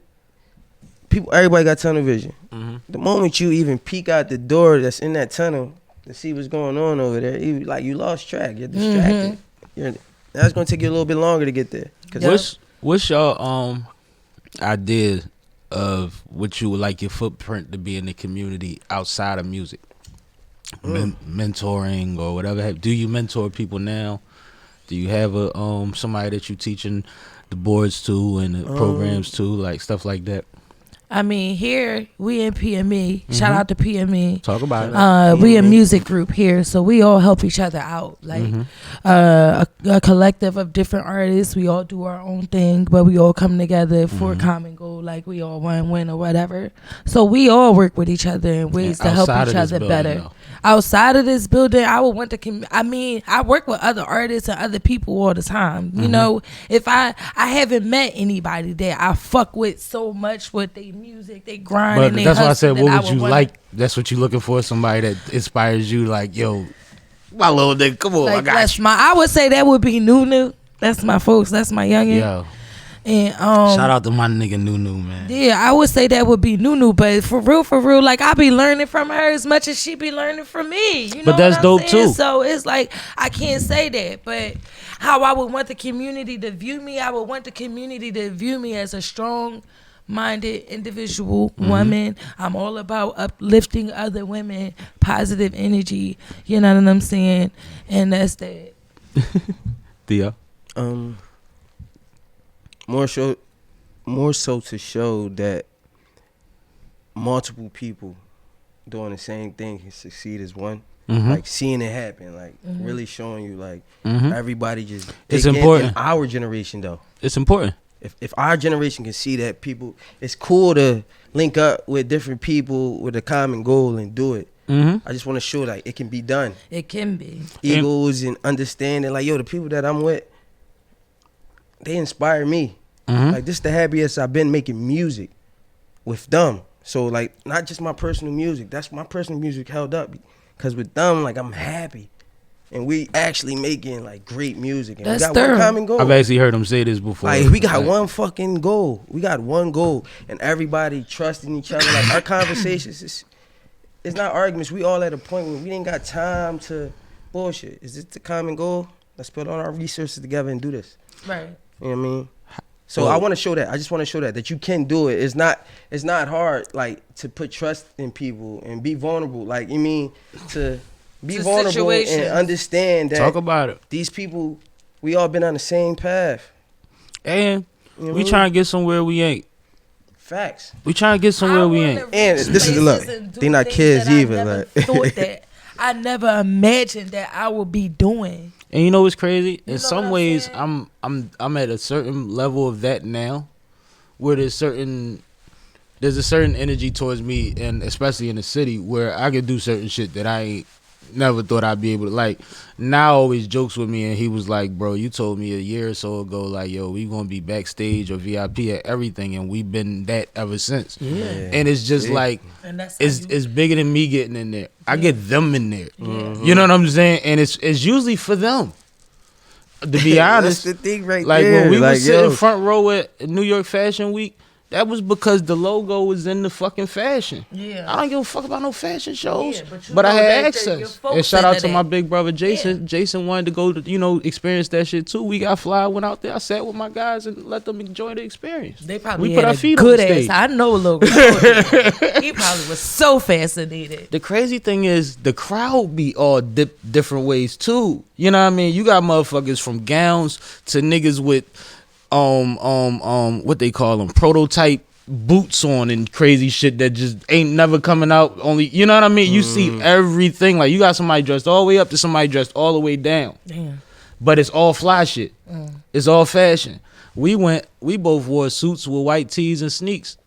people, everybody got tunnel vision. The moment you even peek out the door that's in that tunnel to see what's going on over there, you lost track. You're distracted. That's gonna take you a little bit longer to get there. What's your idea of what you would like your footprint to be in the community outside of music? Mentoring or whatever. Do you mentor people now? Do you have a somebody that you teaching the boards to and the programs to, like stuff like that? I mean, here we in PME. Shout out to PME. Talk about it. We a music group here, so we all help each other out. Like a collective of different artists. We all do our own thing, but we all come together for a common goal. Like we all want to win or whatever. So we all work with each other in ways to help each other better. Though. Outside of this building, I would want to. I work with other artists and other people all the time. You know, if I haven't met anybody that I fuck with so much with their music, they grind. But and they that's why I said, hustle, what that would you like? That's what you looking for? Somebody that inspires you, like, yo, my little nigga, come on, like, I got you. I would say that would be Nunu. That's my folks. That's my youngin. Yo. And shout out to my nigga Nunu, man. Yeah, I would say that would be Nunu, but for real, like I be learning from her as much as she be learning from me. You know, but that's dope too. So it's like I can't say that, but how I would want the community to view me, I would want the community to view me as a strong-minded individual woman. I'm all about uplifting other women, positive energy. You know what I'm saying? And that's that. Theo. More so to show that multiple people doing the same thing can succeed as one. Like seeing it happen, like really showing you, like everybody just. It's important. In our generation, though, it's important. If our generation can see that people, it's cool to link up with different people with a common goal and do it. I just want to show like it can be done. It can be. Egos and understanding, like, yo, the people that I'm with, they inspire me. Like, this the happiest I've been making music with them. So, like, not just my personal music. That's my personal music held up. Because with them, like, I'm happy. And we actually making, like, great music. And that's we got one common goal. I've actually heard them say this before. Like, we got one fucking goal. We got one goal. And everybody trusting each other. Like, our conversations, it's not arguments. We all at a point where we ain't got time to bullshit. Is this the common goal? Let's put all our resources together and do this. Right. You know what I mean? So I want to show that. I just want to show that you can do it. It's not hard, like, to put trust in people and be vulnerable. Like, you mean to be vulnerable and understand that. Talk about it. These people, we all been on the same path. And you know we trying to get somewhere we ain't. Facts. We trying to get somewhere we ain't. And this is the look. They not kids either. Like. Thought that I never imagined that I would be doing. And you know what's crazy? In some ways, I'm at a certain level of that now, where there's a certain energy towards me, and especially in the city, where I could do certain shit that I ain't never thought I'd be able to. Like, now always jokes with me, and he was like, bro, you told me a year or so ago, like, yo, we gonna be backstage or VIP at everything, and we've been that ever since. Yeah. And it's just like, it's bigger than me getting in there. I get them in there. You know what I'm saying? And it's usually for them. To be honest, that's the thing right like there. When we like, was sitting front row at New York Fashion Week, that was because the logo was in the fucking fashion. Yeah, I don't give a fuck about no fashion shows, but I had access. And shout out to my big brother Jason. Yeah. Jason wanted to go to experience that shit too. We got fly, went out there. I sat with my guys and let them enjoy the experience. They probably put our feet good on the stage. I know logo. He probably was so fascinated. The crazy thing is the crowd be all different ways too. You know what I mean? You got motherfuckers from gowns to niggas with what they call them, prototype boots on and crazy shit that just ain't never coming out. Only, you know what I mean? You see everything. Like, you got somebody dressed all the way up to somebody dressed all the way down. Damn. But it's all fly shit. It's all fashion. We both wore suits with white tees and sneaks,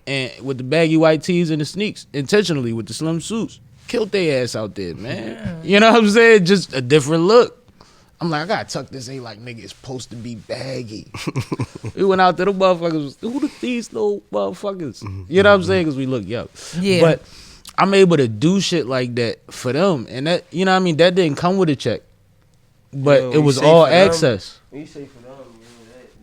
and with the baggy white tees and the sneaks, intentionally with the slim suits. Killed their ass out there, man. Yeah. You know what I'm saying? Just a different look. I'm like, I gotta tuck this. Ain't like, nigga, it's supposed to be baggy. We went out there, the motherfuckers, who these little motherfuckers? You know what I'm saying? Because we look young. Yeah. But I'm able to do shit like that for them. And that, you know what I mean? That didn't come with a check. But it was all access. When you say for them,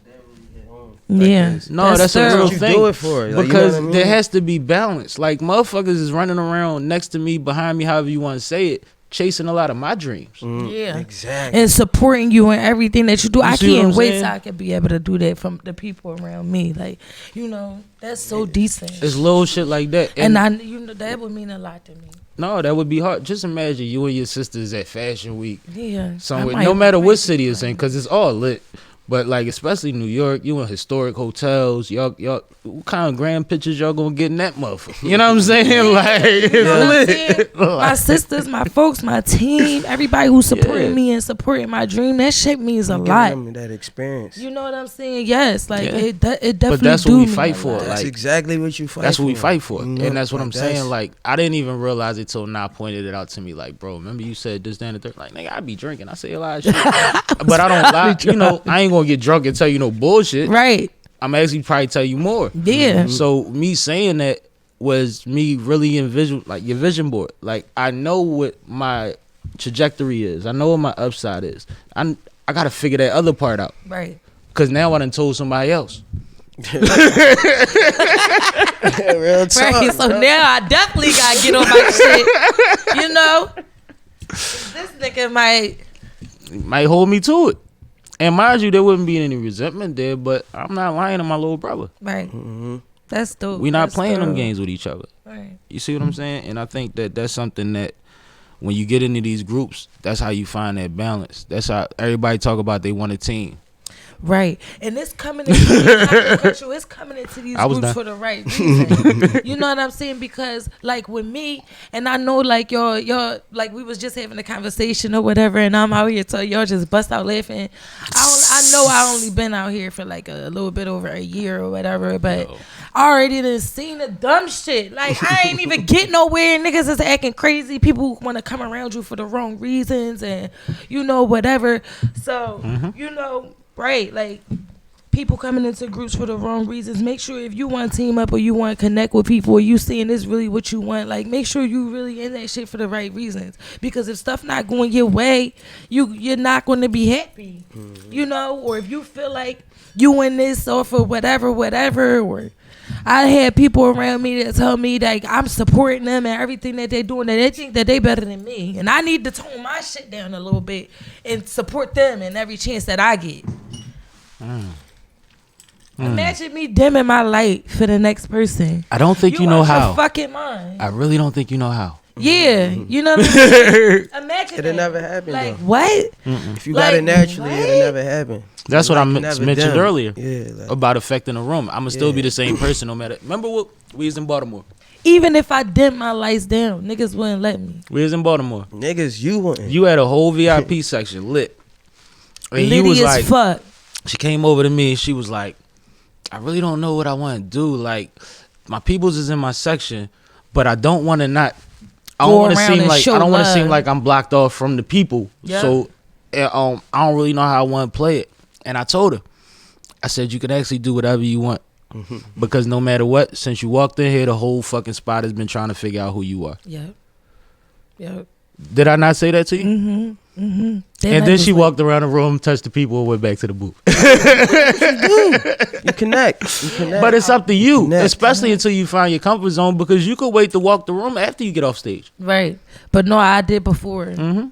that really hit home. Yeah. No, that's a real thing. Do it for it. Like, because you know what I mean? there has to be balance. Like, motherfuckers is running around next to me, behind me, however you want to say it, chasing a lot of my dreams. Yeah, exactly. And supporting you in everything that you do. I can't wait till I can be able to do that from the people around me. Like, you know, that's so decent. It's little shit like that. And that would mean a lot to me. No, that would be hard. Just imagine you and your sisters at Fashion Week. Yeah. Somewhere, no matter what city it's in, because it's all lit. But, like, especially New York, you in historic hotels. Y'all, what kind of grand pictures y'all gonna get in that motherfucker? You know what I'm saying? Like, it's lit. My sisters, my folks, my team, everybody who supported me and supporting my dream, that shit means a lot. Them that experience. You know what I'm saying? Yes, like it definitely. But that's what we fight for. That's exactly what you fight for. That's what we fight for, and that's what I'm saying. Like, I didn't even realize it till Nah pointed it out to me. Like, bro, remember you said this, that, and the third? Like, nigga, I be drinking. I say a lot of shit, but I don't lie. You know, I ain't gonna get drunk and tell you no bullshit. Right. I'm actually probably tell you more. Yeah. So me saying that was me really envision like your vision board. Like I know what my trajectory is. I know what my upside is. I gotta figure that other part out. Right. Cause now I done told somebody else. Real talk, Right. So bro. now I definitely gotta get on my shit. You know, this nigga might hold me to it. And mind you, there wouldn't be any resentment there, but I'm not lying to my little brother. right. That's dope. We not That's playing them dope. games with each other. Right. You see what I'm saying? And I think that that's something that when you get into these groups, that's how you find that balance. That's how everybody talk about they want a team. Right. And it's coming into it's coming into these groups for the right reason. You know what I'm saying? Because like with me, and I know like y'all like we was just having a conversation or whatever, and I'm out here so y'all just bust out laughing. I know I only been out here for like a little bit over a year or whatever, but I already done seen the dumb shit. Like I ain't even get nowhere. Niggas is acting crazy. People want to come around you for the wrong reasons, and you know whatever. So you know. Right, like people coming into groups for the wrong reasons. Make sure if you want to team up or you want to connect with people or you seeing this really what you want, like make sure you really in that shit for the right reasons. Because if stuff not going your way, you're not going to be happy, you know. Or if you feel like you in this or for whatever. Or I had people around me that tell me like I'm supporting them and everything that they're doing, that they think that they better than me, and I need to tone my shit down a little bit and support them in every chance that I get. Imagine me dimming my light for the next person. I don't think you know out your how. fucking mind. I really don't think you know how. Yeah, you know what I'm saying? Imagine It'll that. never happen. Like though. what? If you Like, got it naturally, what? it'll never happen. That's what I Like, never mentioned done. earlier. Yeah, like, About affecting the room. I'ma still be Yeah. the same person no matter. Remember what we was in Baltimore? Even if I dim my lights down, niggas wouldn't let me. We was in Baltimore. niggas, you want. You had a whole VIP section lit. And you Litty was as like, fuck. she came over to me and she was like, I really don't know what I want to do. Like, my peoples is in my section, but I don't want to not. I don't want to seem like I don't want to seem like I'm blocked off from the people. Yeah. So, I don't really know how I want to play it. And I told her, I said you can actually do whatever you want, because no matter what, since you walked in here, the whole fucking spot has been trying to figure out who you are. Yep. Did I not say that to you? And then she walked around the room, touched the people, and went back to the booth. You connect. But it's up to you, Connect. especially until you find your comfort zone, because you could wait to walk the room after you get off stage. Right. But no, I did before. Yeah. Well,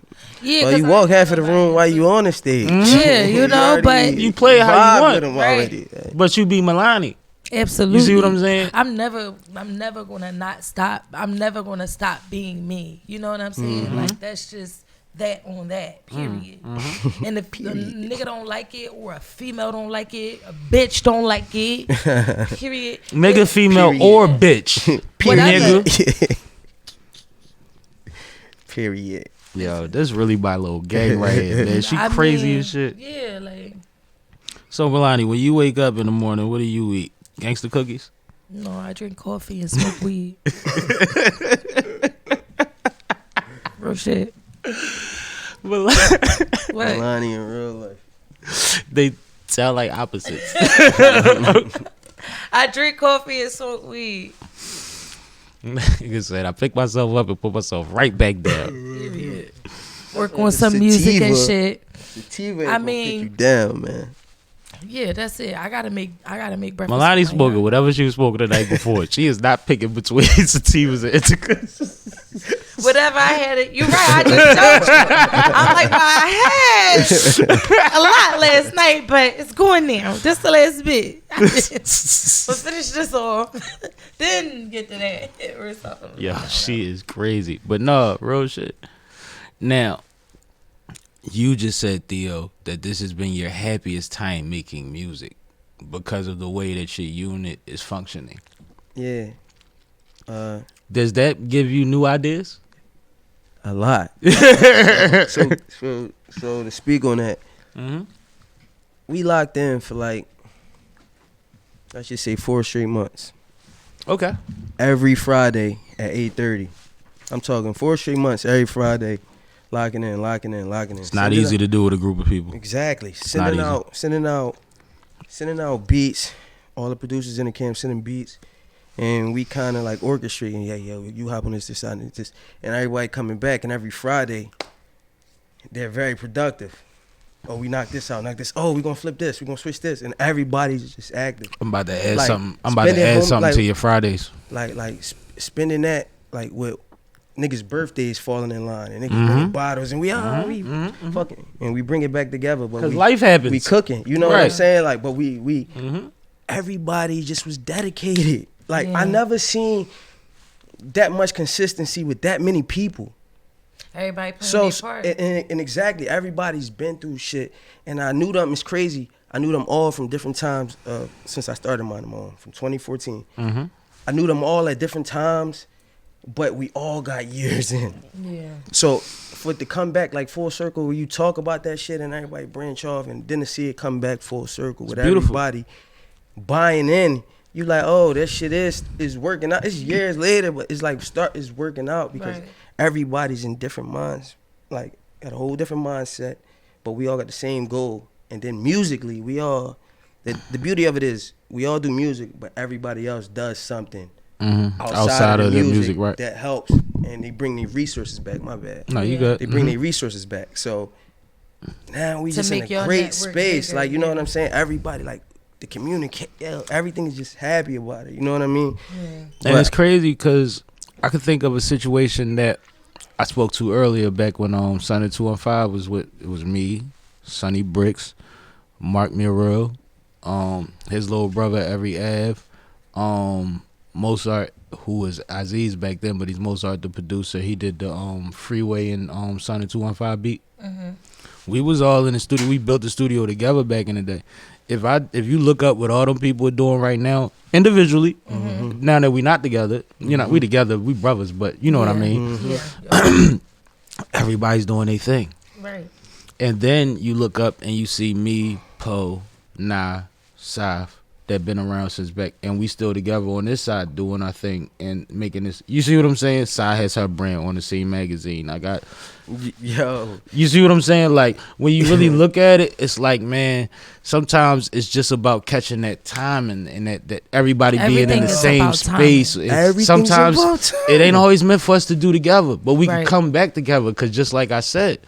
'cause you I walk ain't half of the nobody. room while you on the stage. Yeah, you know, but You play it how you vibe want. with 'em Right. already. But you be Milani. absolutely. You see what I'm saying? I'm never gonna not stop. I'm never gonna stop being me. You know what I'm saying? Like that's just that on that, period. And if a nigga don't like it, or a female don't like it, a bitch don't like it, period. Nigga, female, Period. or bitch. Whatever. Nigga. Period. Yo, this really my little gang right here, man. She I crazy mean, as shit. Yeah, like So, Milani, when you wake up in the morning, what do you eat? Gangsta cookies? no, I drink coffee and smoke weed. Real shit. What? Milani in real life. They sound like opposites. I drink coffee and smoke weed. Nigga said, I pick myself up and put myself right back down. Work on some music and Sativa. shit. Sativa I I mean, mean- you down, man. Yeah, that's it. I gotta make breakfast. Milani for my smoking young. whatever she was smoking the night before. She is not picking between sativas and indicas. Whatever I had it. You're right. I just told you. I'm like, well, I had a lot last night, but it's going now. Just the last bit. We'll finish this off, then get to that or something. Yo, she is crazy. But no, real shit. Now, you just said, Theo, that this has been your happiest time making music because of the way that your unit is functioning. Yeah. Does that give you new ideas? A lot. so to speak on that, we locked in for like, I should say 4 straight months. Okay. Every Friday at 8:30. I'm talking 4 straight months every Friday. Locking in. It's not easy to do with a group of people. Exactly. not Sending out beats all the producers in the camp sending beats, and we kind of like orchestrating. Yeah, you hop on this, and everybody coming back. And every Friday, they're very productive. Oh, we knock this out, knock this. Oh, we gonna flip this. We gonna switch this, and everybody's just active. I'm about to add something. I'm about to add something to your Fridays. Like spending that like with niggas' birthdays falling in line, and niggas bringing bottles, and we fucking, and we bring it back together. But because life happens. We cooking, you know what I'm saying? Like, but we everybody just was dedicated. Like I never seen that much consistency with that many people. Everybody playing their part. And exactly, everybody's been through shit, and I knew them. It's crazy. I knew them all from different times since I started Mind them on from 2014. I knew them all at different times. But we all got years in. Yeah. So for it to come back like full circle where you talk about that shit and everybody branch off and then to see it come back full circle with everybody buying in, you like, oh, that shit is working out. It's years later, but it's like it's working out because everybody's in different minds, like got a whole different mindset, but we all got the same goal. And then musically, we all, the beauty of it is we all do music, but everybody else does something outside of the music, right? That helps, and they bring their resources back. My bad. No, you good. They bring their resources back. So now we just in a great space. Bigger, like you know what I'm saying? Everybody like the community, everything is just happy about it. You know what I mean? Yeah. And it's crazy because I could think of a situation that I spoke to earlier back when Sonny 215 was with. It was me, Sonny Bricks, Mark Muriel, his little brother Every Ave, Mozart, who was Aziz back then, but he's Mozart the producer. He did the Freeway and Sonny 215 beat. We was all in the studio. We built the studio together back in the day. If you look up what all them people are doing right now individually, now that we not together, you know, we together, we brothers, but you know what I mean. Everybody's doing their thing, right? And then you look up and you see me, Poe, Nah, Saf, that been around since back, and we still together on this side doing our thing and making this. You see what I'm saying? Sai has her brand on the Scene magazine. I got, you see what I'm saying? Like when you really look at it, it's like, man, sometimes it's just about catching that time and that everybody being in the same space. Sometimes it ain't always meant for us to do together, but we can come back together because just like I said,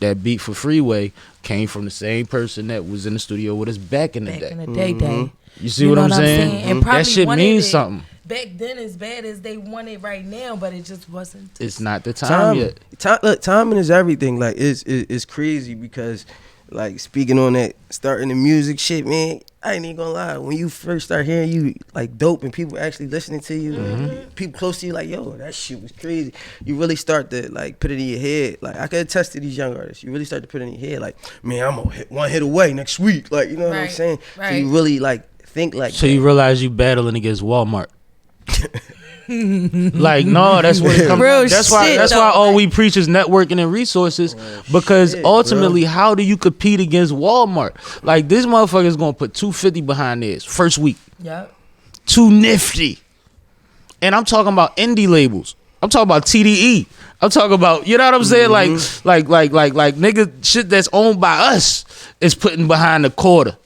that beat for Freeway came from the same person that was in the studio with us back in the day. You see what I'm saying? And that shit means something. Back then, as bad as they want it right now, but it just wasn't. It's not the time yet. Look, timing is everything. Like it's crazy because, like speaking on that, starting the music shit, man. I ain't even gonna lie. When you first start hearing you like dope and people actually listening to you, people close to you, like yo, that shit was crazy. You really start to like put it in your head. Like I could attest to these young artists. You really start to put it in your head. Like man, I'm gonna hit one hit away next week. Like you know what I'm saying? Right. So you really like. Think like so you realize you battling against Walmart. Like no, that's what it comes. That's why all we preach is networking and resources, because ultimately, how do you compete against Walmart? Like this motherfucker's gonna put $250 behind theirs first week. Yep. $250, and I'm talking about indie labels. I'm talking about TDE. I'm talking about, you know what I'm saying? Like nigga shit that's owned by us is putting behind the quarter.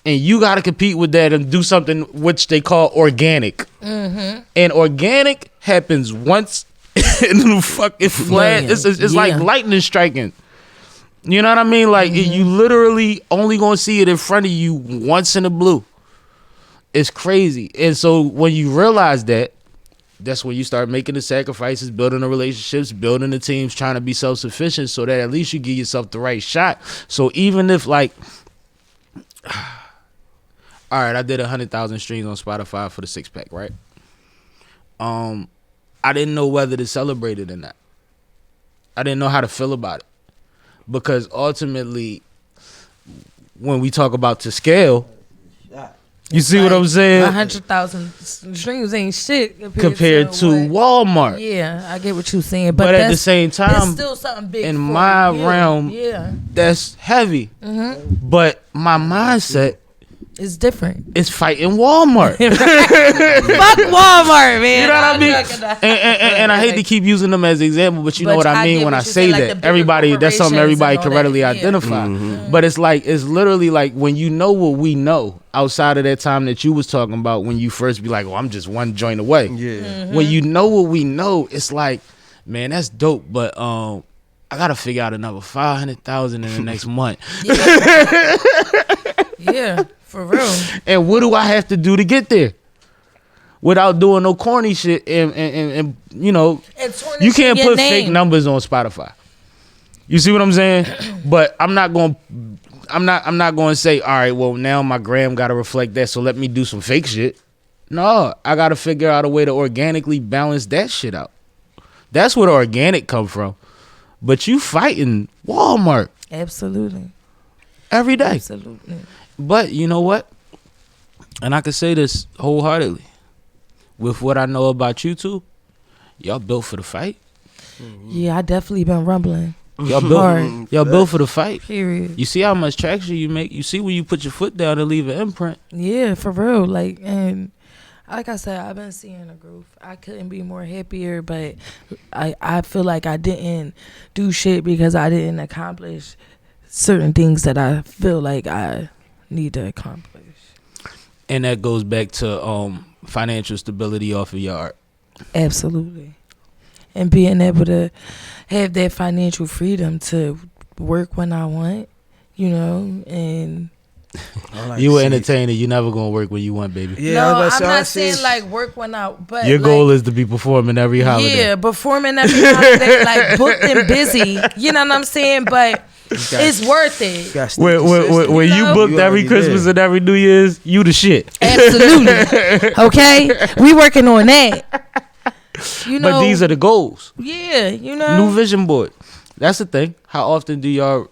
And you got to compete with that and do something which they call organic. And organic happens once in the fucking flat. It's like lightning striking. You know what I mean? Like you literally only going to see it in front of you once in the blue. It's crazy. And so when you realize that, that's when you start making the sacrifices, building the relationships, building the teams, trying to be self-sufficient so that at least you give yourself the right shot. So even if like... All right, I did 100,000 streams on Spotify for the 6-pack, right? I didn't know whether to celebrate it or not. I didn't know how to feel about it. Because ultimately, when we talk about to scale, you see what I'm saying? 100,000 streams ain't shit compared to Walmart. Yeah, I get what you're saying. But at the same time, still something big in my realm, that's heavy. But my mindset It's different. It's fighting Walmart. Fuck Walmart, man. You know what I mean? And I hate to keep using them as an example, but you know what I mean when I say that. Everybody, that's something everybody can readily identify. But it's literally like when you know what we know outside of that time that you was talking about when you first be like, oh, I'm just one joint away. Yeah. When you know what we know, it's like, man, that's dope. But I gotta figure out another 500,000 in the next month. Yeah, for real. And what do I have to do to get there? Without doing no corny shit and you know, you can't put fake numbers on Spotify. You see what I'm saying? But I'm not going to say, all right, well, now my gram got to reflect that, so let me do some fake shit. No, I got to figure out a way to organically balance that shit out. That's where the organic come from. But you fighting Walmart. Absolutely. Every day. Absolutely. But you know what? And I can say this wholeheartedly. With what I know about you two, y'all built for the fight. Yeah, I definitely been rumbling. Y'all built for the fight. Period. You see how much traction you make. You see when you put your foot down and leave an imprint. Yeah, for real. Like, and like I said, I've been seeing the growth. I couldn't be more happier, but I feel like I didn't do shit because I didn't accomplish certain things that I feel like I need to accomplish. And that goes back to financial stability off of your art. Absolutely. And being able to have that financial freedom to work when I want, you know, and you were entertaining. You're never gonna work when you want, baby. Yeah, no, I'm not saying like work when I. But your goal is to be performing every holiday. Yeah, performing every holiday, like booked and busy. You know what I'm saying? But it's worth it. When you booked every Christmas and every New Year's, you the shit. Absolutely. Okay, we working on that. You know, but these are the goals. Yeah, you know. New vision board. That's the thing. How often do y'all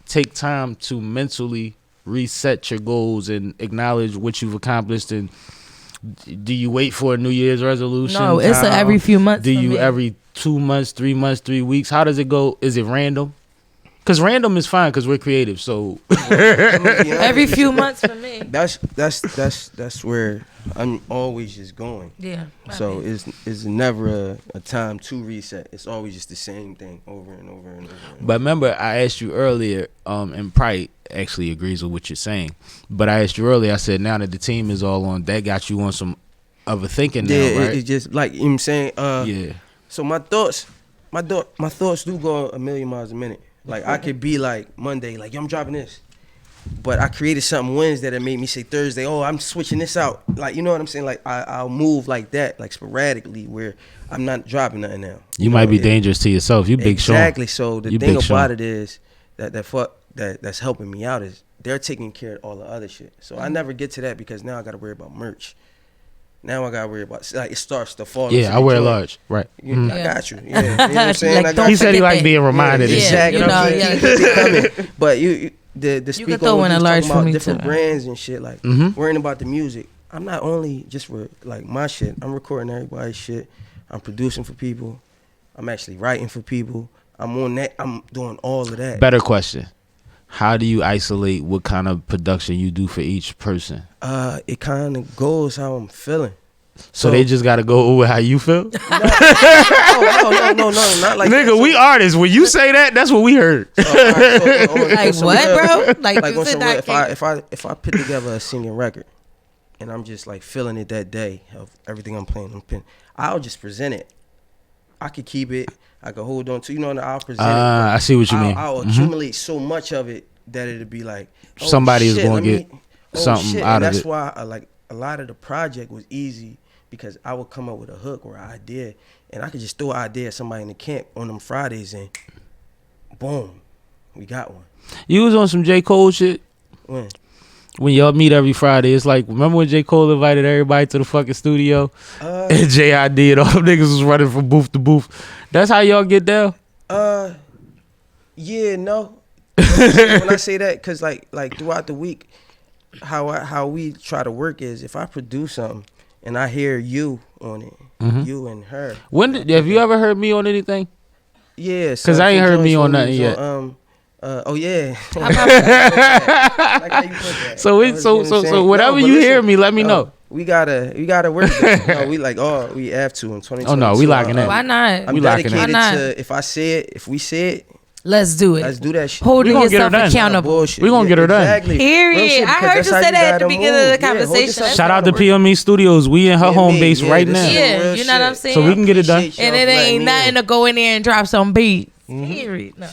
take time to mentally reset your goals and acknowledge what you've accomplished? And do you wait for a New Year's resolution? No, it's every few months. Do you every 2 months, 3 months, 3 weeks? How does it go? Is it random? Because random is fine because we're creative. So every few months for me. That's where I'm always just going. Yeah. So it's never a time to reset. It's always just the same thing over and over and over. But remember, I asked you earlier, and Pride actually agrees with what you're saying. But I asked you earlier. I said now that the team is all on, that got you on some other thinking now, right? It's just like, you know what I'm saying. Yeah. So my thoughts do go a million miles a minute. Like I could be like Monday, like, yo, I'm dropping this. But I created something Wednesday that made me say Thursday, oh, I'm switching this out. Like, you know what I'm saying? Like I'll move like that, like sporadically, where I'm not dropping nothing now. You might be dangerous to yourself. You big Sean. Exactly. So the thing about it is that's helping me out is they're taking care of all the other shit. So I never get to that because now I gotta worry about merch. Now I gotta worry about, like, it starts to fall. Yeah, I wear large, right? I got you. Yeah, you know what I'm saying? Like, he said he like being reminded. Yeah, exactly. You know, but the speaker throw in a large for me different too. brands and shit, like worrying about the music. I'm not only just for like my shit. I'm recording everybody's shit. I'm producing for people. I'm actually writing for people. I'm on that. I'm doing all of that. Better question. How do you isolate what kind of production you do for each person? It kind of goes how I'm feeling. So they just got to go with how you feel? No, not like nigga, that. we artists. When you say that, that's what we heard. Like what, bro? Like you said if I put together a singing record and I'm just like feeling it that day of everything I'm playing, I'll just present it. I could keep it. I could hold on to, and I'll present it. I see what you mean. I'll accumulate so much of it that it'll be like, oh, somebody shit, is going to get something out of it. That's why a lot of the project was easy because I would come up with a hook or an idea, and I could just throw an idea at somebody in the camp on them Fridays, and boom, we got one. You was on some J. Cole shit? When y'all meet every Friday, it's like, remember when J. Cole invited everybody to the fucking studio? And J.I.D. and all them niggas was running from booth to booth. That's how y'all get down? Yeah, no. When I say that, because like throughout the week, how we try to work is if I produce something and I hear you on it, you and her. Have you ever heard me on anything? Yeah. Because I ain't heard me on nothing yet. Oh yeah. Like how you put that. So whatever you hear me, let me know. We gotta work. No, we have to in 2022. Oh no, we locking in. Why not? I'm dedicated to if we say it, let's do it. Let's do that shit. Holding yourself accountable. We gonna get her done. Exactly. Period. I heard you say that at the beginning of the conversation. Shout out to PME Studios. We in her home base right now. Yeah, you know what I'm saying? So we can get it done. And it ain't nothing to go in there and drop some beats. Period. No.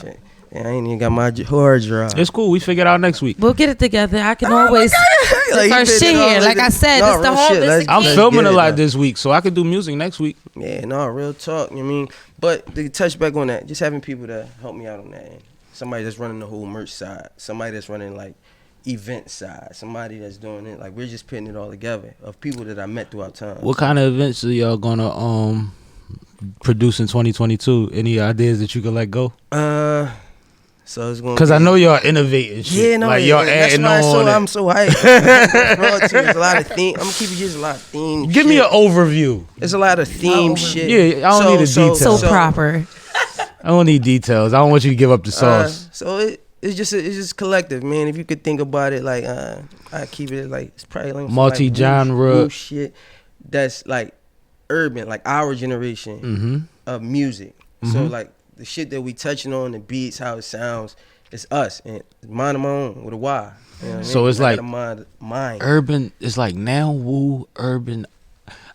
Yeah, I ain't even got my hard drive. It's cool. We figure it out next week. We'll get it together. I can always first shit here. Like I said, it's the home. I'm filming a lot this week, so I could do music next week. Yeah, no, real talk. You know what I mean? But to touch back on that, just having people to help me out on that end. Somebody that's running the whole merch side. Somebody that's running like event side. Somebody that's doing it. Like we're just putting it all together of people that I met throughout time. What kind of events are y'all gonna produce in 2022? Any ideas that you could let go? So it's gonna because I know y'all innovating shit. Yeah, no, like y'all adding that's why on. I'm so hyped. There's a lot of theme. I'm gonna keep it just a lot of theme. Give me an overview. There's a lot of theme shit. Yeah, I don't need a detail. So proper. I don't need details. I don't want you to give up the sauce. So it's just collective, man. If you could think about it, like I keep it like it's probably like multi-genre like shit that's like urban, like our generation of music. So like the shit that we touching on, the beats, how it sounds, it's us and mind of my own with a Y. You know what so I mean? it's like mind. Urban. It's like now woo urban.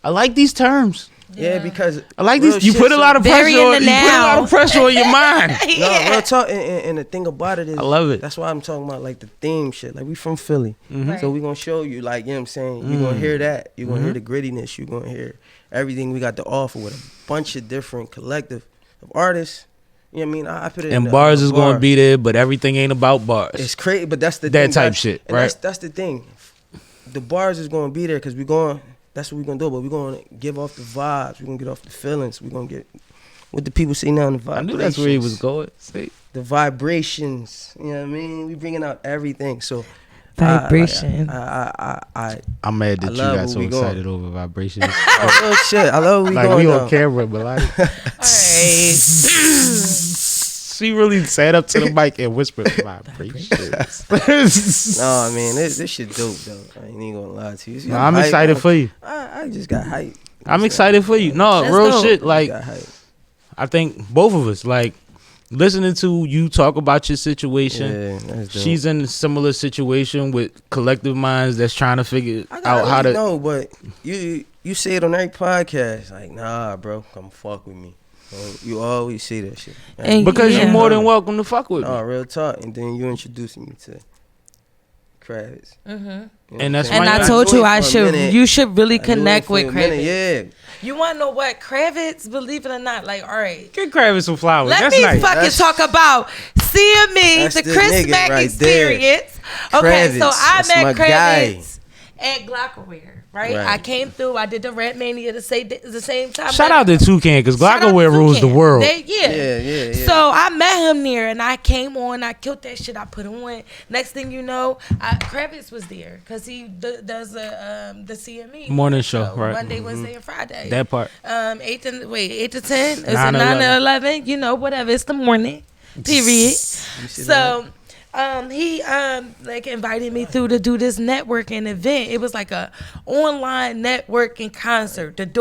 I like these terms. Yeah, because I like these. You put a lot of pressure on. You put a lot of pressure on your mind. No, real talk. And the thing about it is, I love it. That's why I'm talking about like the theme shit. Like we from Philly, so we gonna show you. Like you know what I'm saying. You gonna hear that. You gonna hear the grittiness. You gonna hear everything we got to offer with a bunch of different collective of artists. You know what I mean? I put it and bars is gonna be there, but everything ain't about bars. It's crazy, but that's the that thing, type shit, right? That's the thing. The bars is gonna be there because we going. That's what we're going to do, but we're going to give off the vibes. We're going to get off the feelings. We're going to get what the people say now in the vibrations. I knew that's where he was going. See? The vibrations. You know what I mean? We bringing out everything. So vibration. I'm mad that you got so excited over vibrations. Oh, shit. I love we like going we on camera, but like. All right. She really sat up to the mic and whispered vibrations. No, man, this shit dope though. I ain't even gonna lie to you. No, I'm excited for you. I just got hyped. I'm excited for you. No, that's real dope. shit. Like, I think both of us, like, listening to you talk about your situation. Yeah, she's in a similar situation with collective minds that's trying to figure out how to. No, but you say it on every podcast. Like, nah, bro, come fuck with me. You always say that shit. Right? Because you're more than welcome to fuck with me. Oh, real talk. And then you introducing me to Kravitz. And that's and I told you you should really connect with Kravitz. Yeah. You want to know what? Kravitz, believe it or not, like, all right. Get Kravitz some flowers. Let that's me nice. fucking talk about Sammie, the Chris Mack right experience. There. Okay, Kravitz, so I met Kravitz guy. at Glockerware. Right? I came through. I did the Rap Mania the same time. Shout out to Toucan because Glockerware rules the world. Yeah. So I met him there and I came on. I killed that shit. I put on. Next thing you know, Kravitz was there because he does the CME morning show, right? Monday, Wednesday, and Friday. That part. 8 to 10. Is it 9 to 11? You know, whatever. It's the morning. Period. So. He like invited me through to do this networking event. It was like a online networking concert. At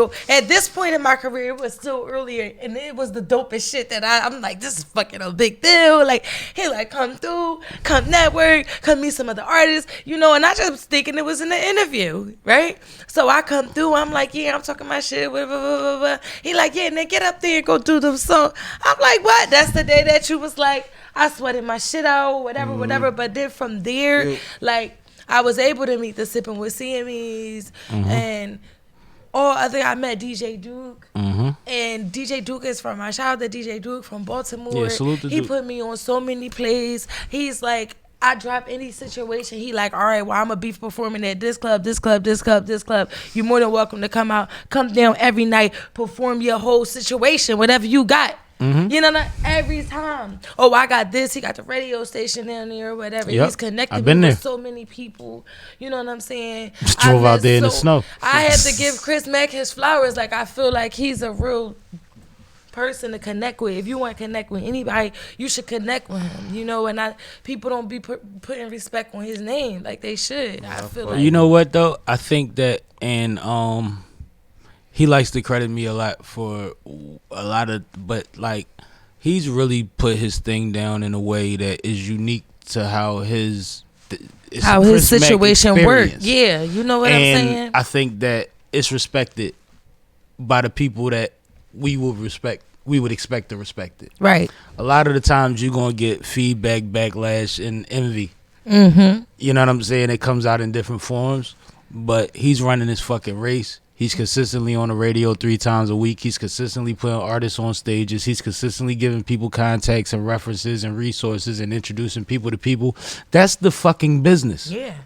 this point in my career, it was still earlier, and it was the dopest shit that I'm like, this is fucking a big deal. Like he like come through, come network, come meet some other artists, you know. And I just was thinking it was in the interview, right? So I come through, I'm like, yeah, I'm talking my shit. Blah, blah, blah, blah. He like, yeah, then get up there and go do them song. I'm like, what? That's the day that you was like. I sweated my shit out, whatever. But then from there, like, I was able to meet the SippinWitSammie and I met DJ Duke. And DJ Duke is from, I shout out to DJ Duke from Baltimore. Yeah, salute to He Duke. put me on so many plays. He's like, I drop any situation. He like, all right, well, I'm going to be performing at this club. You're more than welcome to come out, come down every night, perform your whole situation, whatever you got. You know, not every time. Oh, I got this. He got the radio station down there or whatever. Yep. He's connected been me there. with so many people. You know what I'm saying? Just drove out there in the snow. I had to give Chris Mack his flowers. Like, I feel like he's a real person to connect with. If you want to connect with anybody, you should connect with him. You know, and people don't be putting respect on his name like they should. I feel like, you know what though? I think that, and he likes to credit me a lot for a lot of, but like he's really put his thing down in a way that is unique to how his situation worked. Yeah, you know what I'm saying? I think that it's respected by the people that we would expect to respect it. Right. A lot of the times you're gonna get feedback, backlash, and envy. Mm-hmm. You know what I'm saying? It comes out in different forms, but he's running his fucking race. He's consistently on the radio 3 times a week. He's consistently putting artists on stages. He's consistently giving people contacts and references and resources and introducing people to people. That's the fucking business. Yeah.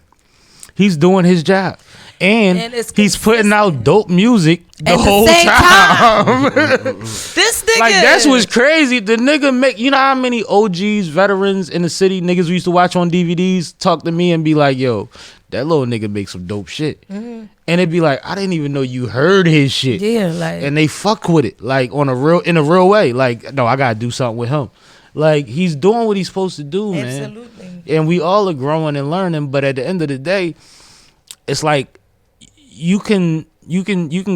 He's doing his job. And he's putting out dope music the whole time. This nigga. Like, that's what's crazy. The nigga make, you know how many OGs, veterans in the city, niggas we used to watch on DVDs, talk to me and be like, yo, that little nigga make some dope shit. Mm-hmm. And it'd be like, I didn't even know you heard his shit. Yeah, like. And they fuck with it, like, in a real way. Like, no, I gotta do something with him. Like, he's doing what he's supposed to do, man. Absolutely. And we all are growing and learning, but at the end of the day, it's like you can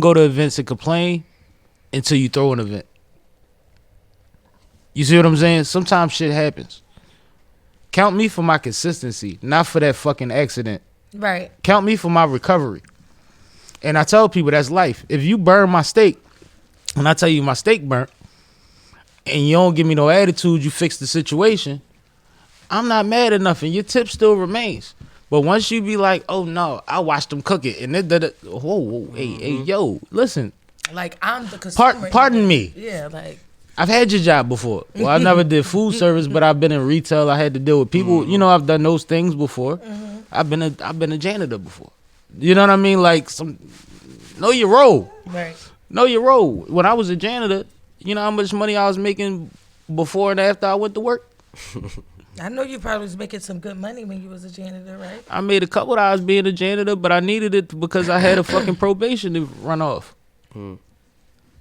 go to events and complain until you throw an event. You see what I'm saying? Sometimes shit happens. Count me for my consistency, not for that fucking accident. Right. Count me for my recovery. And I tell people that's life. If you burn my steak, and I tell you my steak burnt, and you don't give me no attitude, you fix the situation, I'm not mad enough, and your tip still remains. But once you be like, oh no, I watched them cook it, and whoa, hey, yo, listen. Like, I'm the consumer. Pardon me. Yeah, like. I've had your job before. Well, I never did food service, but I've been in retail. I had to deal with people. You know, I've done those things before. Mm-hmm. I've been a janitor before. You know what I mean? Like, know your role. Right. Know your role. When I was a janitor, you know how much money I was making before and after I went to work? I know you probably was making some good money when you was a janitor, right? I made a couple of hours being a janitor, but I needed it because I had a fucking probation to run off.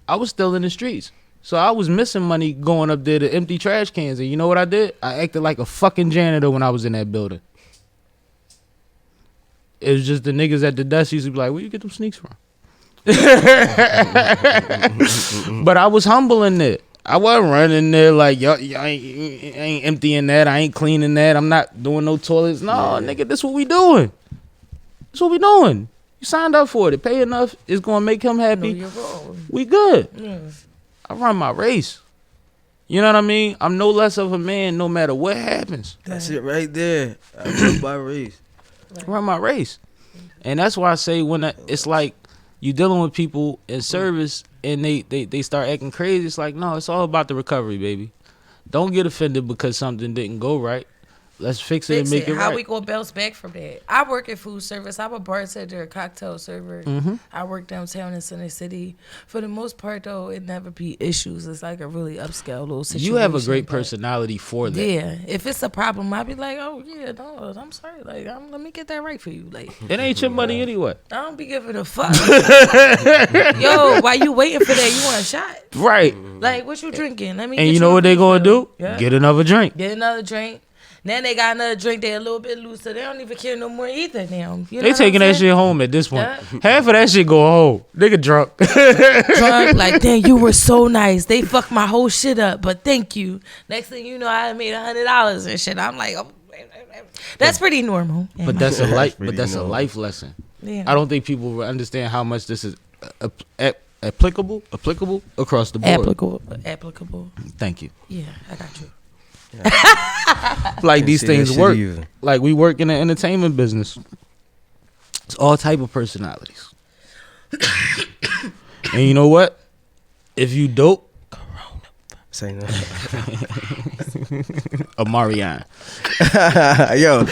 I was still in the streets. So I was missing money going up there to empty trash cans. And you know what I did? I acted like a fucking janitor when I was in that building. It was just the niggas at the desk used to be like, where you get them sneaks from? But I was humble in there. I wasn't running there like, yo, I ain't emptying that. I ain't cleaning that. I'm not doing no toilets. No, nigga, this what we doing. This what we doing. You signed up for it. Pay enough. It's going to make him happy. We good. I run my race. You know what I mean? I'm no less of a man no matter what happens. That's it right there. I run my race. I run my race. And that's why I say it's like you dealing with people in service and they start acting crazy. It's like, no, it's all about the recovery, baby. Don't get offended because something didn't go right. Let's fix it and make it right. How we gonna bounce back from that? I work in food service. I'm a bartender, a cocktail server. Mm-hmm. I work downtown in Center City. For the most part, though, it never be issues. It's like a really upscale little situation. You have a great personality for that. Yeah. If it's a problem, I'll be like, oh, yeah, no, I'm sorry. Like, let me get that right for you. Like, it ain't your money anyway. I don't be giving a fuck. Yo, while you waiting for that, you want a shot? Right. Like, what you drinking? Let me. And you know what they gonna do? Yeah. Get another drink. Get another drink. Then they got another drink. They a little bit looser. They don't even care no more either now. You know they taking that shit home at this point. Yeah. Half of that shit go home. Nigga drunk. Drunk, like, damn, you were so nice. They fucked my whole shit up, but thank you. Next thing you know, I made $100 and shit. I'm like, oh, that's pretty normal. But that's a life. But that's a life lesson. Yeah. I don't think people will understand how much this is applicable across the board. Applicable. Thank you. Yeah, I got you. Yeah. Like these things work. Like we work in the entertainment business. It's all type of personalities. And you know what? If you dope, say no. Amarian. Yo,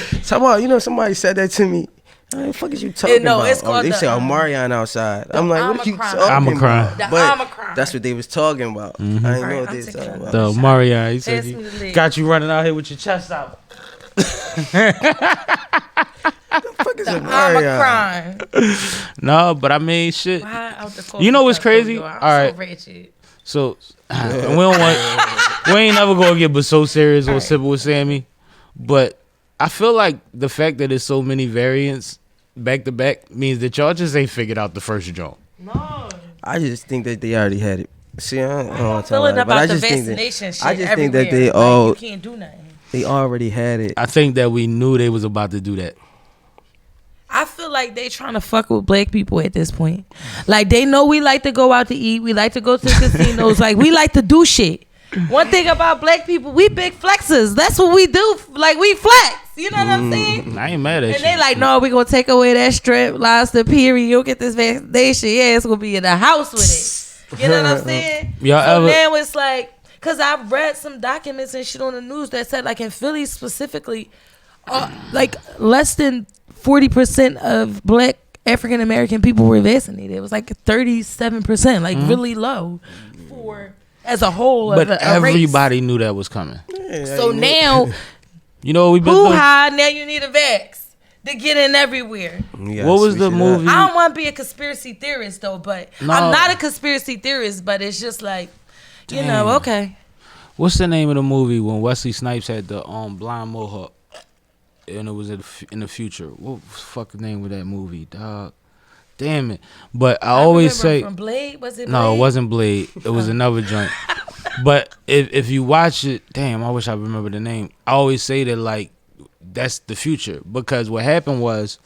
somebody said that to me. What the fuck is you talking about? It's called they say Omarion outside. I'm like, what are you talking about? But that's what they was talking about. Mm-hmm. I didn't know what they was talking about. The Omarion, he said he got you running out here with your chest out. What the fuck fuck is The a Marion? Omicron. No, but I mean, shit. Why out the cold You know what's cup, crazy? yo? I'm All right. so wretched. So and we ain't never gonna get but so serious on Sippin' with Sammie. But I feel like the fact that there's so many variants back to back means that y'all just ain't figured out the first joint. No. I just think that they already had it. See, I don't Feeling but I about the just think that vaccination shit I just think that everywhere. they all you can't do nothing. they already had it. I think that we knew they was about to do that. I feel like they trying to fuck with black people at this point. Like they know we like to go out to eat. We like to go to the casinos. Like we like to do shit. One thing about black people, we big flexers. That's what we do. Like we flex. You know what I'm saying? I ain't mad at you. And they like, no, we gonna take away that strip, lobster, period. You'll get this vaccination. Yeah, it's gonna be in the house with it. You know what I'm saying? Y'all So ever- now it's like, cause I read some documents and shit on the news that said like in Philly specifically, like less than 40% of black African American people were vaccinated. It was like 37%, like really low for as a whole. But of a everybody knew that was coming. race. So now, You know what we've been who doing? high? Now you need a vax to get in everywhere. What was the movie? I don't want to be a conspiracy theorist though, but No. I'm not a conspiracy theorist. But it's just like, you know, okay. What's the name of the movie when Wesley Snipes had the blonde mohawk and it was in the future? What the fuck the name of that movie, dog? Damn it! But I always say From Blade, was it? no, Blade? it wasn't Blade. It was another joint. But if you watch it, damn, I wish I remember the name. I always say that like that's the future because what happened was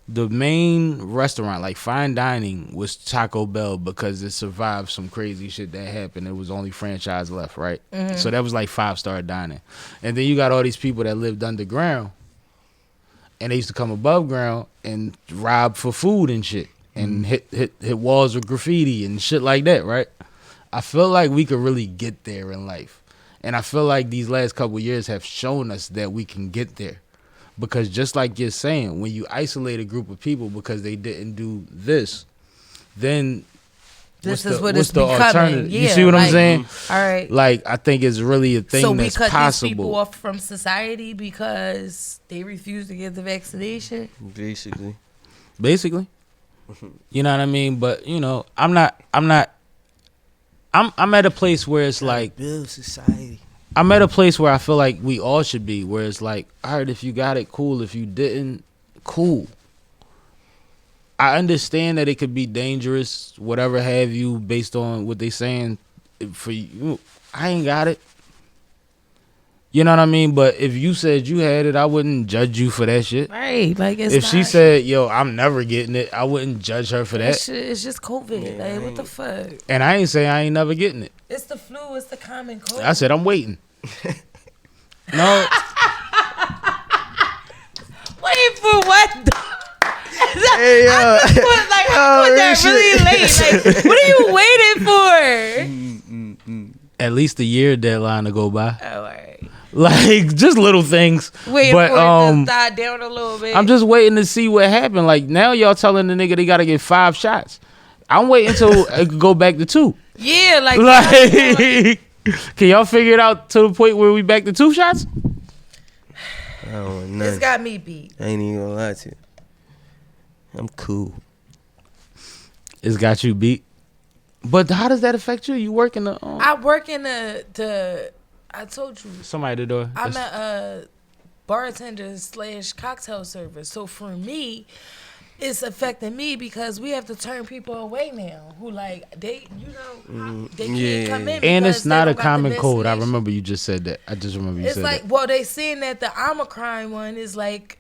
the main restaurant, like fine dining, was Taco Bell because it survived some crazy shit that happened. It was only franchise left, right? So that was like 5-star dining. And then you got all these people that lived underground and they used to come above ground and rob for food and shit and hit walls with graffiti and shit like that, right? I feel like we could really get there in life. And I feel like these last couple of years have shown us that we can get there. Because just like you're saying, when you isolate a group of people because they didn't do this, then This what's is what what's it's the becoming. alternative? Yeah, You see what I'm like, saying? All right. Like, I think it's really a thing So we that's cut possible. these people off from society because they refuse to get the vaccination. Basically. You know what I mean? But, you know, I'm at a place where it's like, Build society. I'm at a place where I feel like we all should be, where it's like, all right, if you got it, cool. If you didn't, cool. I understand that it could be dangerous, whatever have you, based on what they saying. For you, I ain't got it. You know what I mean? But if you said you had it, I wouldn't judge you for that shit. Right. Like it's If she said, yo, I'm never getting it, I wouldn't judge her for that. shit, it's just COVID. Like what the fuck? And I ain't saying I ain't never getting it. It's the flu. It's the common cold. I said I'm waiting. No. Wait for what? Hey, I put that really late. Like, what are you waiting for? At least a year deadline to go by. Oh, all right. Like just little things. Waiting but for it to die down a little bit. I'm just waiting to see what happened. Like now y'all telling the nigga they gotta get 5 shots. I'm waiting until it could go back to 2. Yeah, like Can y'all figure it out to the point where we back to 2 shots? I don't want none. it's got me beat. I ain't even gonna lie to you. I'm cool. It's got you beat. But how does that affect you? You work in the I work in the I told you somebody at the door. I'm a bartender / cocktail server. So for me, it's affecting me because we have to turn people away now who like they they can't come in. And because it's they not a don't got the common cold. I vaccination. remember you just said that. I just remember you It's said like that. well they saying that the Omicron one is like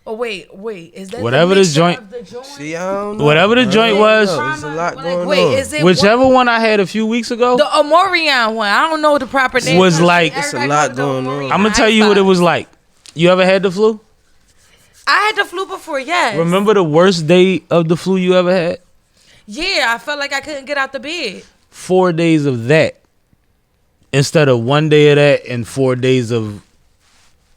wait is that Whatever the the joint- of the joint? See, I don't know. Whatever the joint was, There's a lot Like, going wait, on. is it whichever one I had a few weeks ago, the Amorian one? I don't know the proper name. Was like- It's a lot going on. I'm gonna tell you what it was like. You ever had the flu? I had the flu before, yes. Remember the worst day of the flu you ever had? Yeah, I felt like I couldn't get out the bed. 4 days of that instead of 1 day of that and 4 days of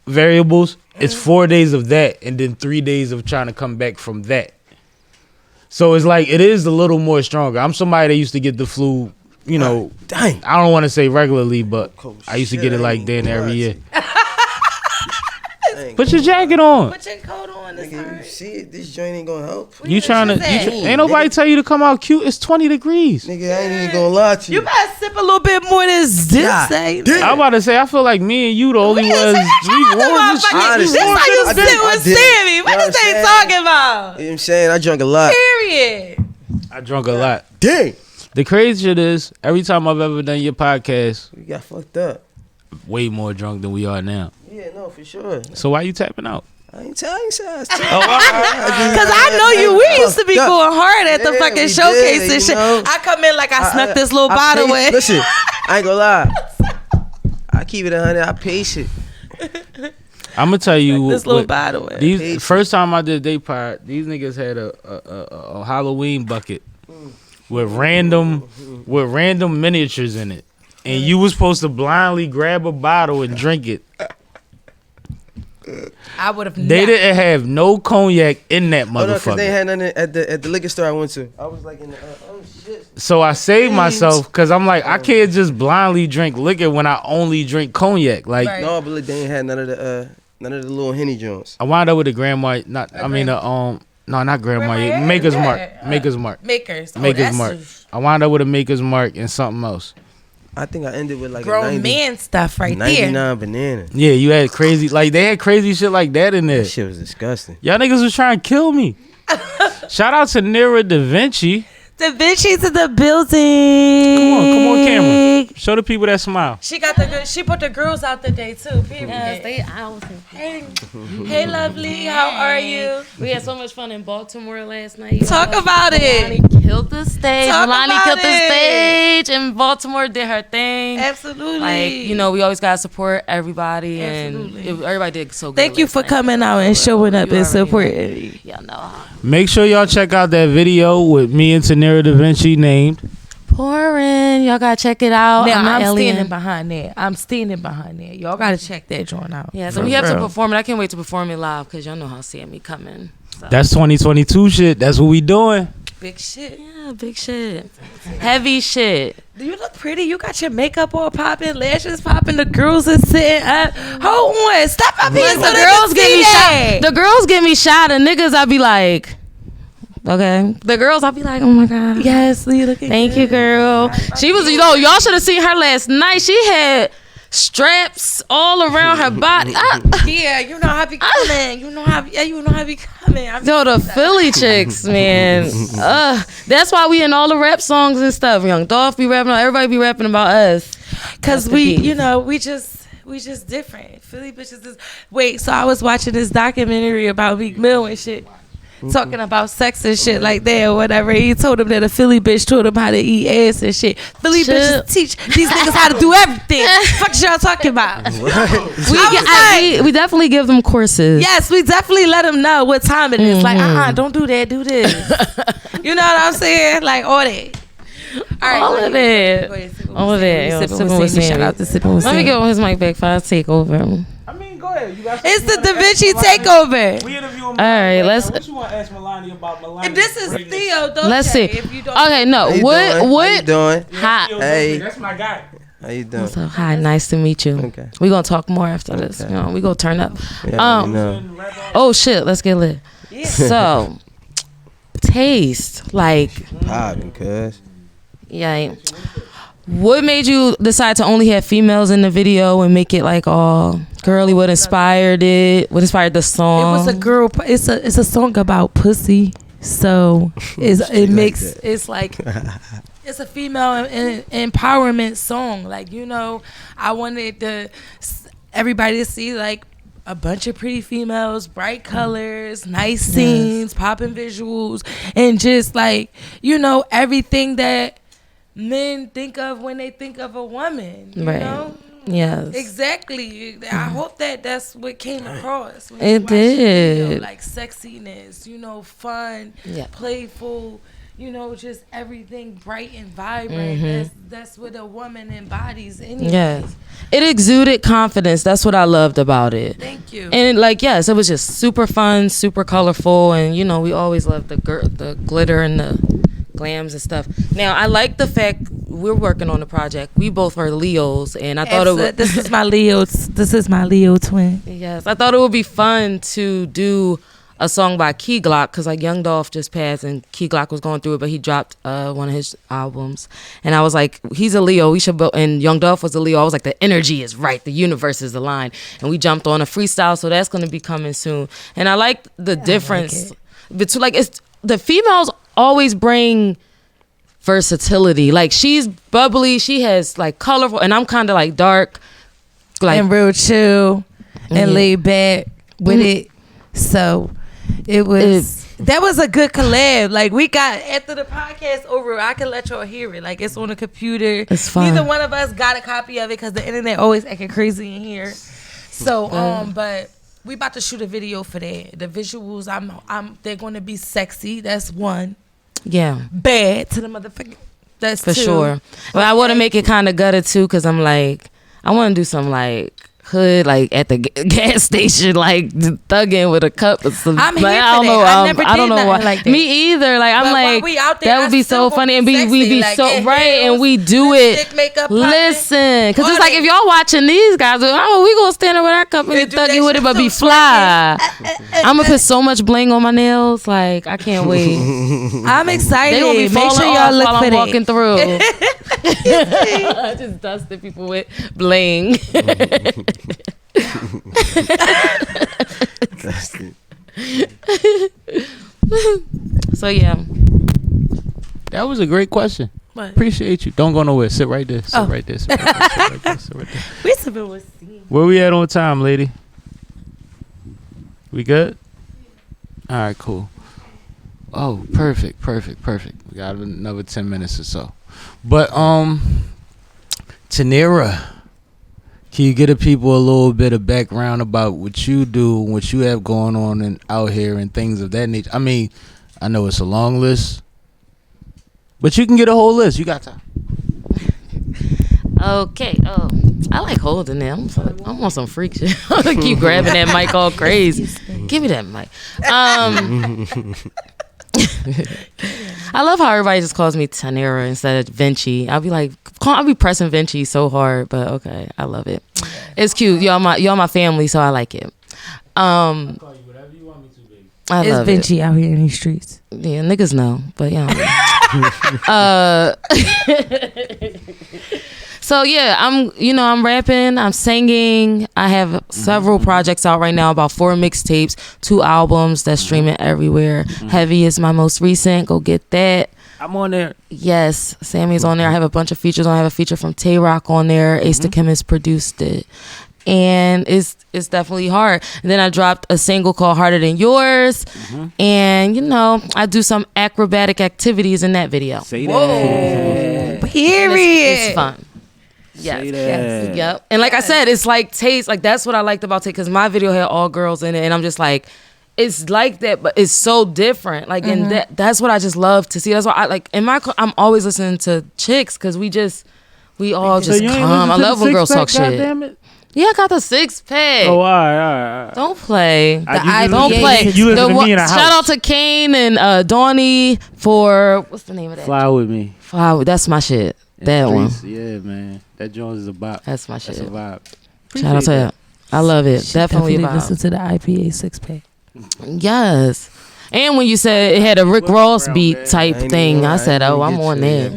variables. It's 4 days of that and then 3 days of trying to come back from that. So it's like it is a little more stronger. I'm somebody that used to get the flu, you know. Dang. I don't want to say regularly, but Cold I used to shit, get it I like ain't then gonna every lie year. to you. I ain't Put your jacket on. Put your coat on. Nigga, you see it? This joint ain't gonna help. You trying to? Ain't nobody tell you to come out cute. It's 20 degrees. Nigga, I ain't even gonna lie to you. You better sip a little bit more than this. I'm about to say, I feel like me and you the only ones. We wore this shit. This how you sit with Sammie. What is they talking about? You know what I'm saying? I drank a lot. Period. I drunk a lot. Dang. The crazy shit is, every time I've ever done your podcast, We got fucked up. way more drunk than we are now. Yeah, no, for sure. So why you tapping out? I ain't telling you, Cause I know you. We used to be going hard at the fucking showcase and shit. Know? I come in like I snuck this little bottle in. Listen, I ain't gonna lie. I keep it 100. I pace it. I'm gonna tell you This little bottle in. These first time I did Day Pod, these niggas had a Halloween bucket with random miniatures in it, and you was supposed to blindly grab a bottle and drink it. I would have. They didn't have no cognac in that motherfucker. Oh, no, because they had nothing at the liquor store I went to. I was like in the oh shit. So I saved myself because I'm like, I can't just blindly drink liquor when I only drink cognac. Like, Right. No, but look, they ain't had none of the little Henny joints. I wound up with a Grand Marnier. Not Grand Marnier. Maker's Mark. Maker's Mark. Makers. Maker's Mark. I wound up with a Maker's Mark and something else. I think I ended with like Grown a 90, man stuff right 99 there. banana. Yeah, you had crazy, like they had crazy shit like that in there. That shit was disgusting. Y'all niggas was trying to kill me. Shout out to Tyneara Davinci. Davinci's in the building. Come on, camera. Show the people that smile. She got the good. She put the girls out today too. Period. Yes, they out. Hey, lovely. How are you? We had so much fun in Baltimore last night. Talk about it. Milani killed the stage. Talk Milani about killed the it. stage, and Baltimore did her thing. Absolutely. Like, you know, we always gotta support everybody, Absolutely. and everybody did so good. Thank you last for night. coming out and showing up You and already know. supporting. Y'all know. Make sure y'all check out that video with me and Tyneara Davinci named. Pouring, y'all gotta check it out. Now an I'm alien. standing behind that. I'm standing behind that. Y'all gotta check that joint out. Yeah, so For we have to real. perform it. I can't wait to perform it live because y'all know how Sammie coming. So. That's 2022 shit. That's what we doing. Big shit. Yeah, big shit, heavy shit. Do you look pretty? You got your makeup all popping, lashes popping. The girls are sitting up. Hold on, step up here. The girls get me shot, and niggas I be like, okay. The girls I be like, oh my god, Yes, you looking. thank you, girl. She was, you know, y'all should have seen her last night. She had straps all around her body. Yeah, you know how I be coming. You know how I be coming. Yo, the Philly chicks, man. That's why we in all the rap songs and stuff. Young Dolph be rapping, everybody be rapping about us. Cause we just different. Philly bitches is. Wait, so I was watching this documentary about Meek Mill and shit. Talking about sex and shit like that or whatever. He told him that a Philly bitch taught him how to eat ass and shit. Philly Shit. bitches teach these niggas how to do everything. Fuck y'all talking about? We definitely give them courses. Yes, we definitely let them know what time it is. Like, don't do that, do this. You know what I'm saying? Like all that. All of it. All of it. Yo, Sippin' with Shout out to Sippin' with Let me Sammie. get on his mic back for I take over. I mean, go ahead. You got It's the Davinci takeover. We interview All right, let's. What you want to ask Milani about Milani? And this is Theo Dolce. Let's see. If you don't Okay, no. How you What? doing? Hi. Hey. That's my guy. How you doing? So hi, nice to meet you. Okay. We gonna talk more after this. You know, we gonna turn up. Yeah, you know. Oh shit, let's get lit. So, taste like, Popping, cuz. yeah. What made you decide to only have females in the video and make it like all girly? What inspired it? What inspired the song? It was a girl. It's a song about pussy. So it's a female empowerment song. Like, you know, I wanted everybody to see like a bunch of pretty females, bright colors, nice scenes, popping visuals, and just like, you know, everything that men think of when they think of a woman. You know? Yes. Exactly. I hope that's what came across. When It you watch the video. did. Like sexiness, you know, fun, playful, you know, just everything bright and vibrant. That's what a woman embodies anyway. Yes. It exuded confidence. That's what I loved about it. Thank you. And like, yes, it was just super fun, super colorful, and you know, we always love the glitter and the glams and stuff. Now, I like the fact we're working on the project. We both are Leos, and I thought this is my Leo twin. Yes, I thought it would be fun to do a song by Key Glock, because like Young Dolph just passed and Key Glock was going through it, but he dropped one of his albums, and I was like, he's a Leo, we should and Young Dolph was a Leo. I was like, the energy is right, the universe is aligned, and we jumped on a freestyle, so that's going to be coming soon. And I like the difference between, like, it's the females always bring versatility. Like, she's bubbly, she has like colorful, and I'm kind of like dark, like, and real chill and laid back with it. So that was a good collab. Like, we got, after the podcast over, I can let y'all hear it. Like, it's on the computer. It's fine. Neither one of us got a copy of it because the internet always acting crazy in here. So but we about to shoot a video for that. The visuals, they're gonna be sexy. That's one. Yeah. Bad to the motherfucker. That's for two. sure. But I want to make it kind of gutted too, because I'm like, I want to do some like hood, like at the gas station, like thugging with a cup of some. I'm like, here I don't for know. that. I don't know why. Like that. Me either. Like, I'm but like, we out there, that would be so funny, and we be like, so right, heels, and we do it. Makeup, listen, because it's like, if y'all watching these guys, oh, we gonna stand there with our cup and be thugging with it, but be fly. I'm gonna put so much bling on my nails. Like, I can't wait. I'm excited. They gonna be Make sure y'all look while for I'm that. walking through. I just dusted people with bling. So yeah, that was a great question. What? Appreciate you. Don't go nowhere. Sit right there. Sit right there. Sit right there. Sit right there. Sit right there. We sipping with steam. Where we at on time, lady? We good? All right, cool. Oh, perfect. We got another 10 minutes or so. But Tyneara, can you give the people a little bit of background about what you do, what you have going on and out here and things of that nature? I mean, I know it's a long list, but you can get a whole list. You got time. Okay. Oh, I like holding it. I'm on some freak shit. I'm gonna keep grabbing that mic all crazy. Give me that mic. I love how everybody just calls me Tyneara instead of Vinci. I'll be pressing Vinci so hard, but okay, I love it. It's cute. Y'all my family, so I like it. I'll call you whatever you want me to, baby. I love Vinci out here in these streets. Yeah, niggas know, but yeah. So yeah, I'm rapping, I'm singing. I have several projects out right now, about 4 mixtapes, 2 albums that's streaming everywhere. Heavy is my most recent. Go get that. I'm on there. Yes, Sammie's on there. I have a bunch of features on. I have a feature from Tay Rock on there. Ace the Chemist produced it. And it's definitely hard. And then I dropped a single called Harder Than Yours. And, I do some acrobatic activities in that video. Say that. Period. It's fun. Yes. Say that. Yep. And like I said, it's like Tate's, like that's what I liked about Tate, because my video had all girls in it, and I'm just like, it's like that, but it's so different. Like, and that's what I just love to see. That's why I like I'm always listening to chicks, because we all just calm. I love when girls talk shit. Yeah, I got the 6-pack. Oh, all right. Don't play. Don't play. You listen to me in a house. Shout out to Kane and Donnie for, what's the name of that? Fly With Me. That's my shit. That one. Yeah, man. That joint is a bop. That's my shit. That's a vibe. Shout out to that. I love it. Definitely a vibe. Listen to the IPA 6-pack. Yes. And when you said it had a Rick Ross beat type thing, I said, oh, I'm on there.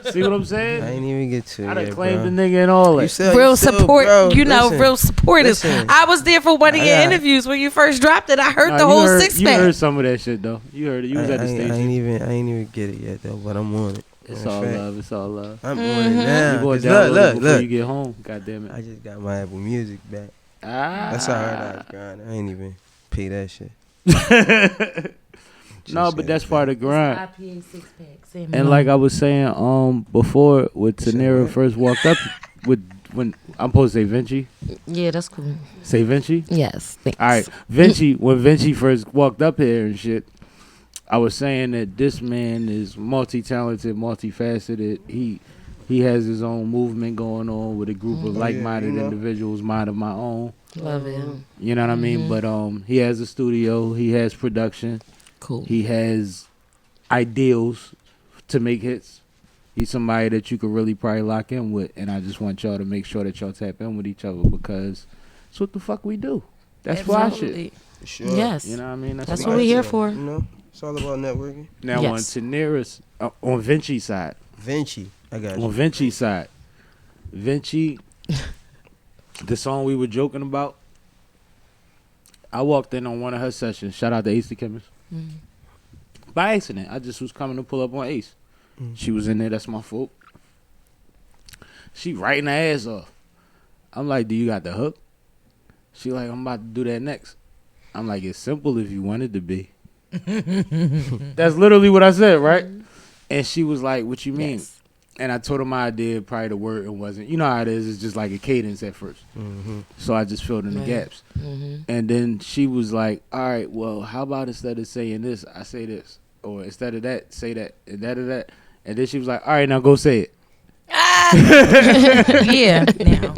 See what I'm saying? I ain't even get to it. I done claimed the nigga and all that. Real support, listen, real supporters. I was there for one of your interviews when you first dropped it. I heard the whole 6-pack. You heard some of that shit though. You heard it. You was at the stage. I ain't even get it yet though, but I'm on it. It's all love. It's all love. I'm on it now. You going down Look. before you get home. God damn it. I just got my Apple Music back. That's all right. I was grinding. I ain't even pay that shit. No, but that's part of the grind. IPA 6-pack. And like I was saying, before when Tyneara first walked up, when I'm supposed to say Vinci. Yeah, that's cool. Say Vinci. Yes. Thanks. All right, Vinci. When Vinci first walked up here and shit, I was saying that this man is multi-talented, multifaceted. He has his own movement going on with a group of like-minded individuals, mind of my own. Love it. You know what I mean? But he has a studio. He has production. Cool. He has ideals to make hits. He's somebody that you could really probably lock in with, and I just want y'all to make sure that y'all tap in with each other because it's what the fuck we do. That's fly shit. For sure. Yes. You know what I mean? That's what we're here for. You know, it's all about networking. Now on Tyneara's, on Vinci's side. I got you. On Vinci's side. Vinci, the song we were joking about, I walked in on one of her sessions. Shout out to Ace the Chemist. By accident. I just was coming to pull up on Ace. She was in there. That's my fault. She writing her ass off. I'm like, do you got the hook? She like, I'm about to do that next. I'm like, it's simple if you want it to be. That's literally what I said, right? And she was like, what you mean? Yes. And I told her my idea, probably the word it wasn't. You know how it is. It's just like a cadence at first. So I just filled in the gaps. And then she was like, all right, well, how about instead of saying this, I say this. Or instead of that, say that. And that. And then she was like, all right, now go say it. Yeah. Now.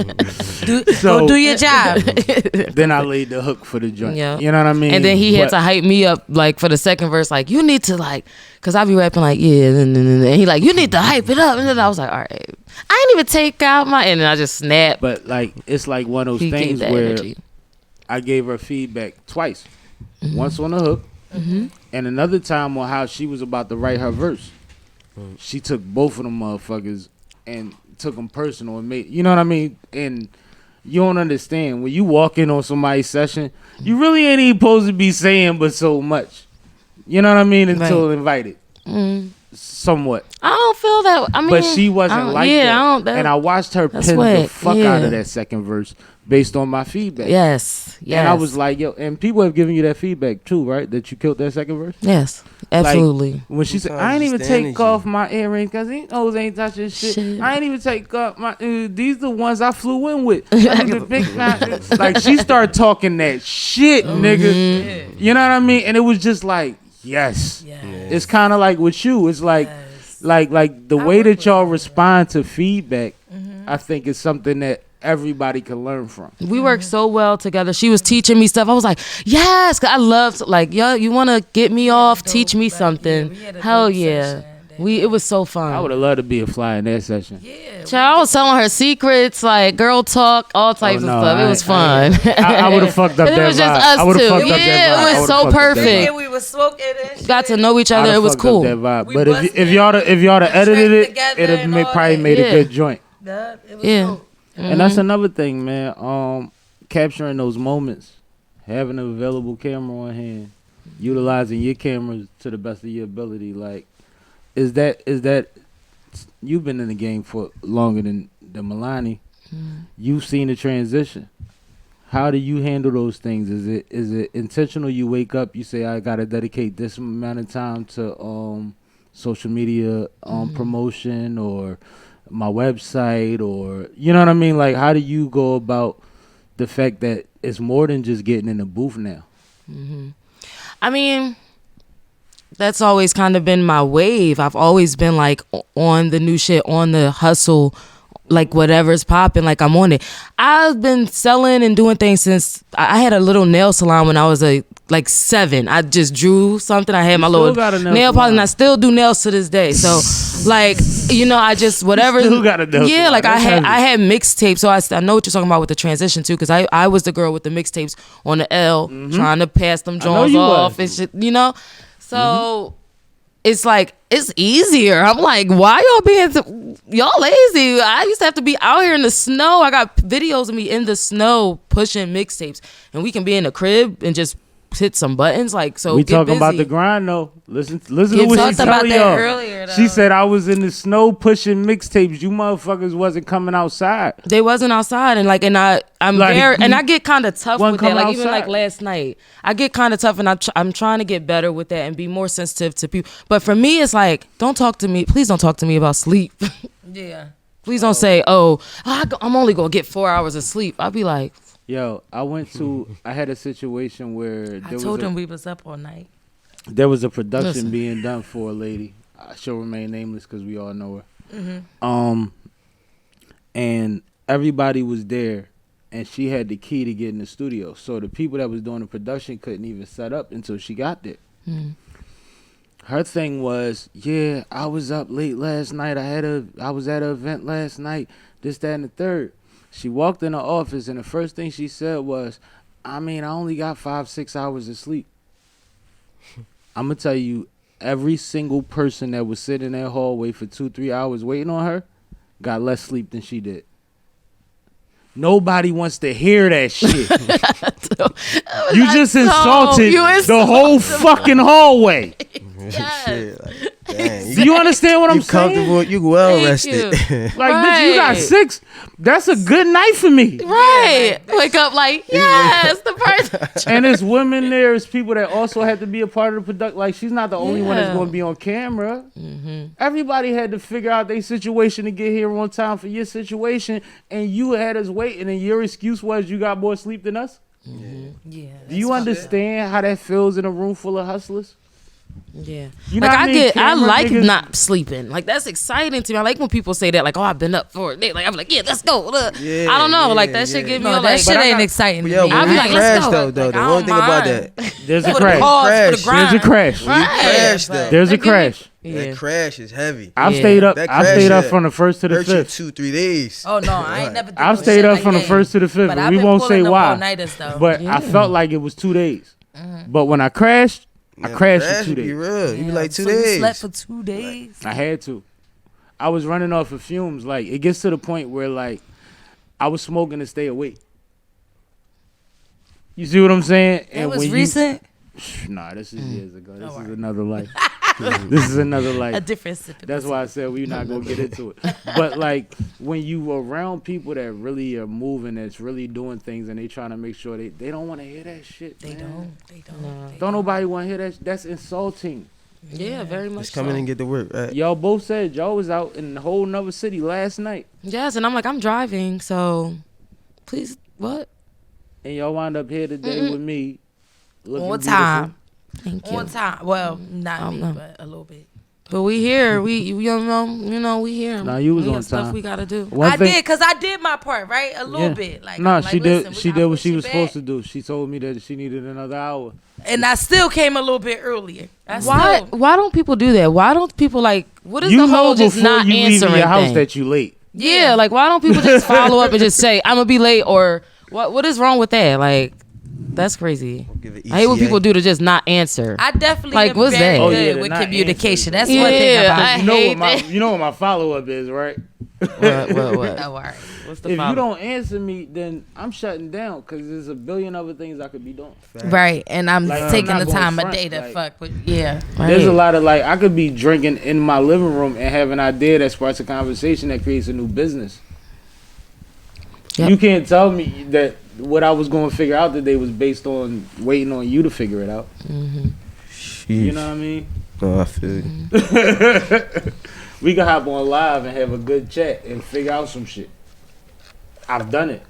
Go do your job. Then I laid the hook for the joint. Yeah. You know what I mean? And then he had to hype me up like for the second verse, like, you need to like, cause I be rapping like, yeah, and he like, you need to hype it up. And then I was like, all right. I ain't even take out my, and then I just snapped. But like, it's like one of those things where I gave her feedback twice. Once on the hook, and another time on how she was about to write her verse. She took both of them motherfuckers and took them personal and made, you know what I mean? And you don't understand when you walk in on somebody's session, you really ain't even supposed to be saying but so much. You know what I mean? Until invited, somewhat. I don't feel that. I mean, but she wasn't like that. And I watched her pin the fuck out of that second verse based on my feedback. Yes. And I was like, yo, and people have given you that feedback too, right? That you killed that second verse. Yes, absolutely. Like, when she said, I ain't even take off my earrings because these hoes ain't touching shit. I ain't even take off my, these the ones I flew in with. Like, she started talking that shit, nigga. You know what I mean? And it was just like, yes. It's kind of like with you. It's like, like the way that y'all respond to feedback, I think is something that everybody can learn from. We work so well together. She was teaching me stuff. I was like, yes, 'cause I loved, like, yo, you want to get me off, teach me something. Hell yeah. It was so fun. I would have loved to be a fly in that session. Yeah. Child, I was telling her secrets, like girl talk, all types of stuff. It was fun. I would have fucked up that vibe. It was just us two. Yeah, it was so perfect. We were smoking and shit. Got to know each other. It was cool. That vibe. But if y'all have edited it, it'd have probably made a good joint. Yeah. And that's another thing, man. Capturing those moments, having an available camera on hand, utilizing your cameras to the best of your ability. Like, is that you've been in the game for longer than Milani. You've seen the transition. How do you handle those things? Is it intentional? You wake up, you say, I gotta dedicate this amount of time to social media promotion or my website, or you know what I mean? Like, how do you go about the fact that it's more than just getting in the booth now? I mean, that's always kind of been my wave. I've always been like on the new shit, on the hustle, like whatever's popping, like I'm on it. I've been selling and doing things since I had a little nail salon when I was like 7. I just drew something. I had my little nail polish, and I still do nails to this day. So, like, you know, I just whatever. You still got a nail salon. Like I had mixtapes, so I know what you're talking about with the transition too, because I was the girl with the mixtapes on the L, trying to pass them joints off and shit, you know. So it's like, it's easier. I'm like, why y'all lazy? I used to have to be out here in the snow. I got videos of me in the snow pushing mixtapes, and we can be in the crib and just hit some buttons. Like, so we talking about the grind though. Listen to what she telling y'all. Earlier, she said I was in the snow pushing mixtapes. You motherfuckers wasn't coming outside. They wasn't outside, and like, and I'm like, very, and I get kind of tough with that. Like outside. Even like last night, I get kind of tough, and I'm trying to get better with that and be more sensitive to people. But for me, it's like, don't talk to me. Please don't talk to me about sleep. Yeah. Please don't say, I'm only gonna get 4 hours of sleep. I'll be like, yo, I had a situation where I told him we was up all night. There was a production being done for a lady. She'll remain nameless because we all know her. And everybody was there, and she had the key to get in the studio. So the people that was doing the production couldn't even set up until she got there. Her thing was, yeah, I was up late last night. I was at an event last night. This, that, and the third. She walked in the office, and the first thing she said was, I mean, I only got 5-6 hours of sleep. I'm gonna tell you, every single person that was sitting in that hallway for 2-3 hours waiting on her got less sleep than she did. Nobody wants to hear that shit. You just insulted the whole fucking hallway. Yes. Shit, like, dang, Do you understand what I'm you saying? comfortable? You well Thank rested. Like, bitch, you got 6. That's a good night for me. Right. Wake up like, yes, the person. And there's women, there's people that also had to be a part of the production. Like, she's not the only one that's going to be on camera. Everybody had to figure out their situation to get here on time for your situation, and you had us waiting, and your excuse was you got more sleep than us? Yeah. Do you understand how that feels in a room full of hustlers? Yeah. You know Like what I mean? I Camera like niggas- not sleeping. Like that's exciting to me. I like when people say that, like, oh, I've been up for a day. Like I'm like, yeah, let's go. Look. Yeah, I don't know. yeah, like that shit give me No, all that like shit ain't exciting. Yo, to me. I'll when be we like, let's crash go. though, Like, the I one don't thing about mind. that, There's a For the crash. pause, for the Crash. grind. There's a crash. when you crash though, There's a That give me- crash. Yeah. that crash is heavy. I've Yeah. stayed up. That I've crash stayed up shit from the 1st to the hurt you 5th. 2-3 days. Oh no, I ain't never. Did I've no stayed shit up like from the that. 1st to the 5th. But But I've we been won't say pulling them why. all-nighters, though. But I felt like it was 2 days. But when I crashed, I crashed for 2 Be days. real. You be like 2 So you days. slept for 2 days. I had to. I was running off of fumes. Like, it gets to the point where, like, I was smoking to stay awake. You see what I'm saying? It was recent. Nah, this is years ago. This is another life. This is another A life. different sipping. That's why I said we're not gonna get into it. But like when you around people that really are moving, that's really doing things, and they trying to make sure they don't want to hear that shit. They man. don't. Don't nobody want to hear that. That's insulting. Yeah, very much. Just come in and get to work. Right? Y'all both said y'all was out in a whole nother city last night, Yes, and I'm like, I'm driving, so please, what? and y'all wound up here today with me. Looking On beautiful. time. Thank you. On time. Well, not me, know. but a little bit. But we here. We we here. Nah, you was we on got stuff time. we gotta do. One I thing- did, because I did my part, right? A little Yeah. bit. Like, Nah, I'm she like, did. listen, She we did gotta what push she it was back. supposed to do. She told me that she needed another hour. And I still came a little bit earlier. Why don't people do that? Why don't people like? What is You the know whole just before not you leave answering your house thing? that you late. Yeah, like why don't people just follow up and just say I'm gonna be late or what is wrong with that? Like that's crazy. Give it I hate what ETA. people do to just not answer. I definitely Like, am what's very that? Oh, good yeah, they're with not communication. answering. That's one thing Yeah, about I me. You know hate what my that. you know what my follow up is, right? What? Oh, all right. What's the If you problem? don't answer me, then I'm shutting down because there's a billion other things I could be doing. Right, and I'm Like, I'm taking not the going time of front, day to like- fuck with. Yeah, There's a Right. lot of like I could be drinking in my living room and have an idea that sparks a conversation that creates a new business. Yep. You can't tell me that what I was going to figure out today was based on waiting on you to figure it out. You know what I mean? Oh, I feel you. We can hop on live and have a good chat and figure out some shit. I've done it.